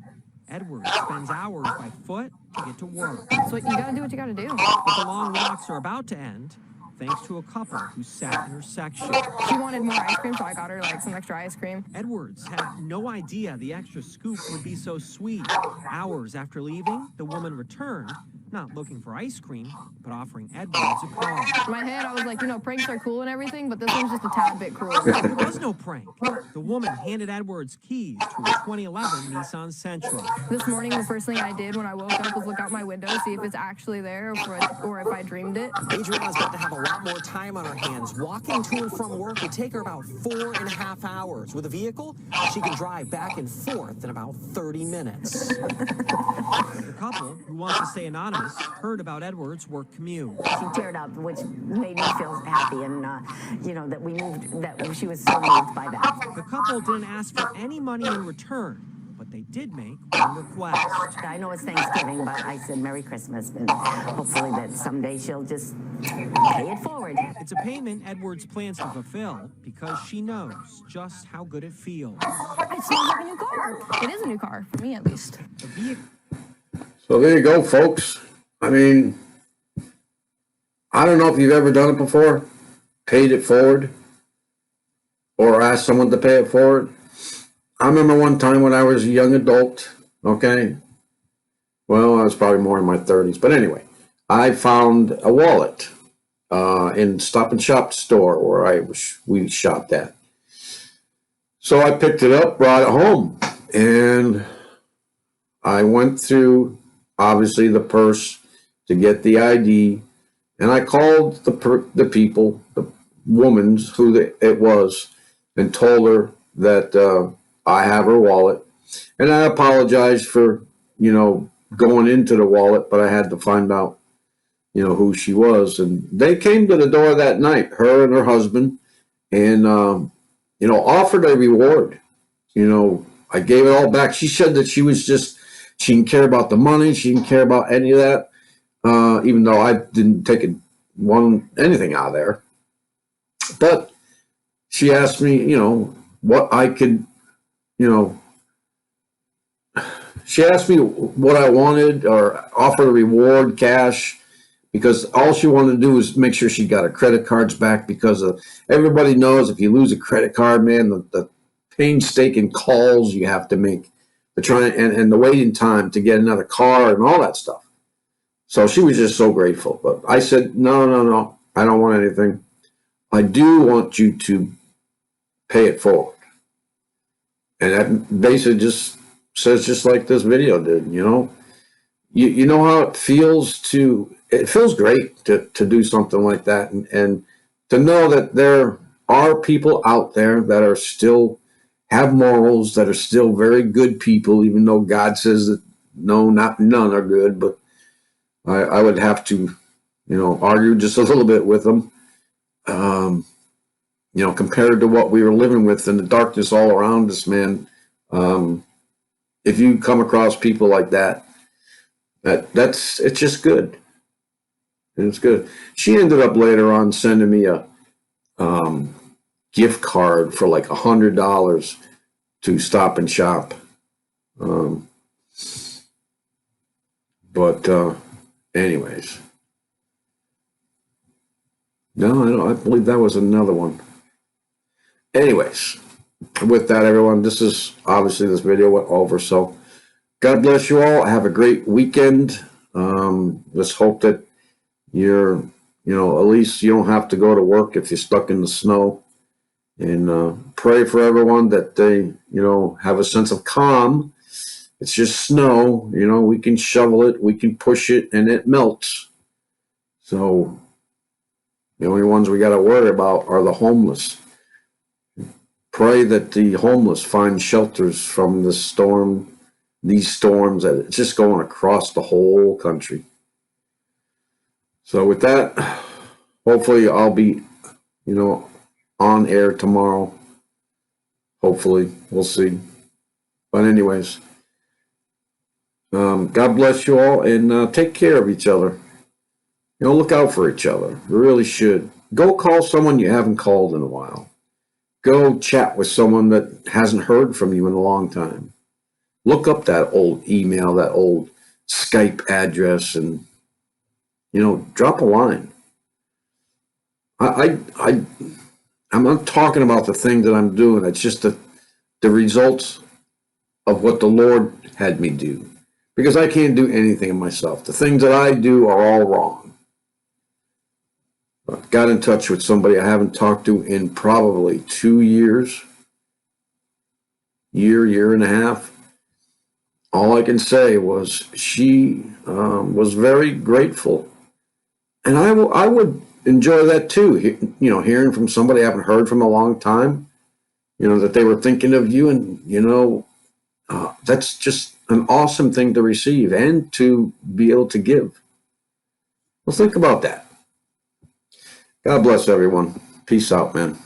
Edwards spends hours by foot to get to work. So you gotta do what you gotta do. But the long walks are about to end, thanks to a couple who sat in her section. She wanted more ice cream, so I got her like some extra ice cream. Edwards had no idea the extra scoop would be so sweet. Hours after leaving, the woman returned, not looking for ice cream, but offering Edwards a call. In my head, I was like, you know, pranks are cool and everything, but this one's just a tad bit cruel. There was no prank. The woman handed Edwards keys to a 2011 Nissan Sentra. This morning, the first thing I did when I woke up was look out my window, see if it's actually there or if I dreamed it. Adriana's about to have a lot more time on her hands. Walking to and from work would take her about 4.5 hours. With a vehicle, she can drive back and forth in about 30 minutes. The couple, who wants to stay anonymous, heard about Edwards' work commute. She teared up, which made me feel happy, and you know, that we moved, that she was so moved by that. The couple didn't ask for any money in return, but they did make one request. I know it's Thanksgiving, but I said Merry Christmas, and hopefully that someday she'll just pay it forward. It's a payment Edwards plans to fulfill because she knows just how good it feels. It smells like a new car. It is a new car, for me at least. The vehicle. So there you go, folks. I mean, I don't know if you've ever done it before, paid it forward, or asked someone to pay it forward. I remember one time when I was a young adult, okay? Well, I was probably more in my 30s. But anyway, I found a wallet in Stop and Shop store where we shopped at. So I picked it up, brought it home, and I went through, obviously, the purse to get the ID, and I called the people, the woman's who it was, and told her that I have her wallet, and I apologized for, you know, going into the wallet, but I had to find out, you know, who she was. And they came to the door that night, her and her husband, and, you know, offered a reward. You know, I gave it all back. She said that she didn't care about the money. She didn't care about any of that, even though I didn't take anything out of there. But she asked me, you know, what I could, you know, she asked me what I wanted or offer a reward, cash, because all she wanted to do was make sure she got her credit cards back, because everybody knows if you lose a credit card, man, the painstaking calls you have to make, and the waiting time to get another car and all that stuff. So she was just so grateful. But I said, no, I don't want anything. I do want you to pay it forward. And that basically just says, just like this video did, you know. You know how it feels it feels great to do something like that, and to know that there are people out there that are still have morals, that are still very good people, even though God says that none are good. But I would have to, you know, argue just a little bit with them, you know, compared to what we were living with and the darkness all around us, man. If you come across people like that, it's just good. And it's good. She ended up later on sending me a gift card for like $100 to Stop and Shop. Anyways. No, I believe that was another one. Anyways, with that, everyone, this is obviously this video went over. So God bless you all. Have a great weekend. Let's hope that you're, at least you don't have to go to work if you're stuck in the snow. And pray for everyone that they, have a sense of calm. It's just snow, we can shovel it, we can push it, and it melts. So the only ones we got to worry about are the homeless. Pray that the homeless find shelters from the storm, these storms that it's just going across the whole country. So with that, hopefully I'll be, on air tomorrow. Hopefully, we'll see. But anyways, God bless you all, and take care of each other. Look out for each other. You really should. Go call someone you haven't called in a while. Go chat with someone that hasn't heard from you in a long time. Look up that old email, that old Skype address, and, drop a line. I'm not talking about the thing that I'm doing. It's just the results of what the Lord had me do. Because I can't do anything in myself. The things that I do are all wrong. I got in touch with somebody I haven't talked to in probably 2 years. Year and a half. All I can say was she was very grateful. And I would enjoy that too. Hearing from somebody I haven't heard from a long time. That they were thinking of you, and, that's just an awesome thing to receive and to be able to give. Well, think about that. God bless everyone. Peace out, man.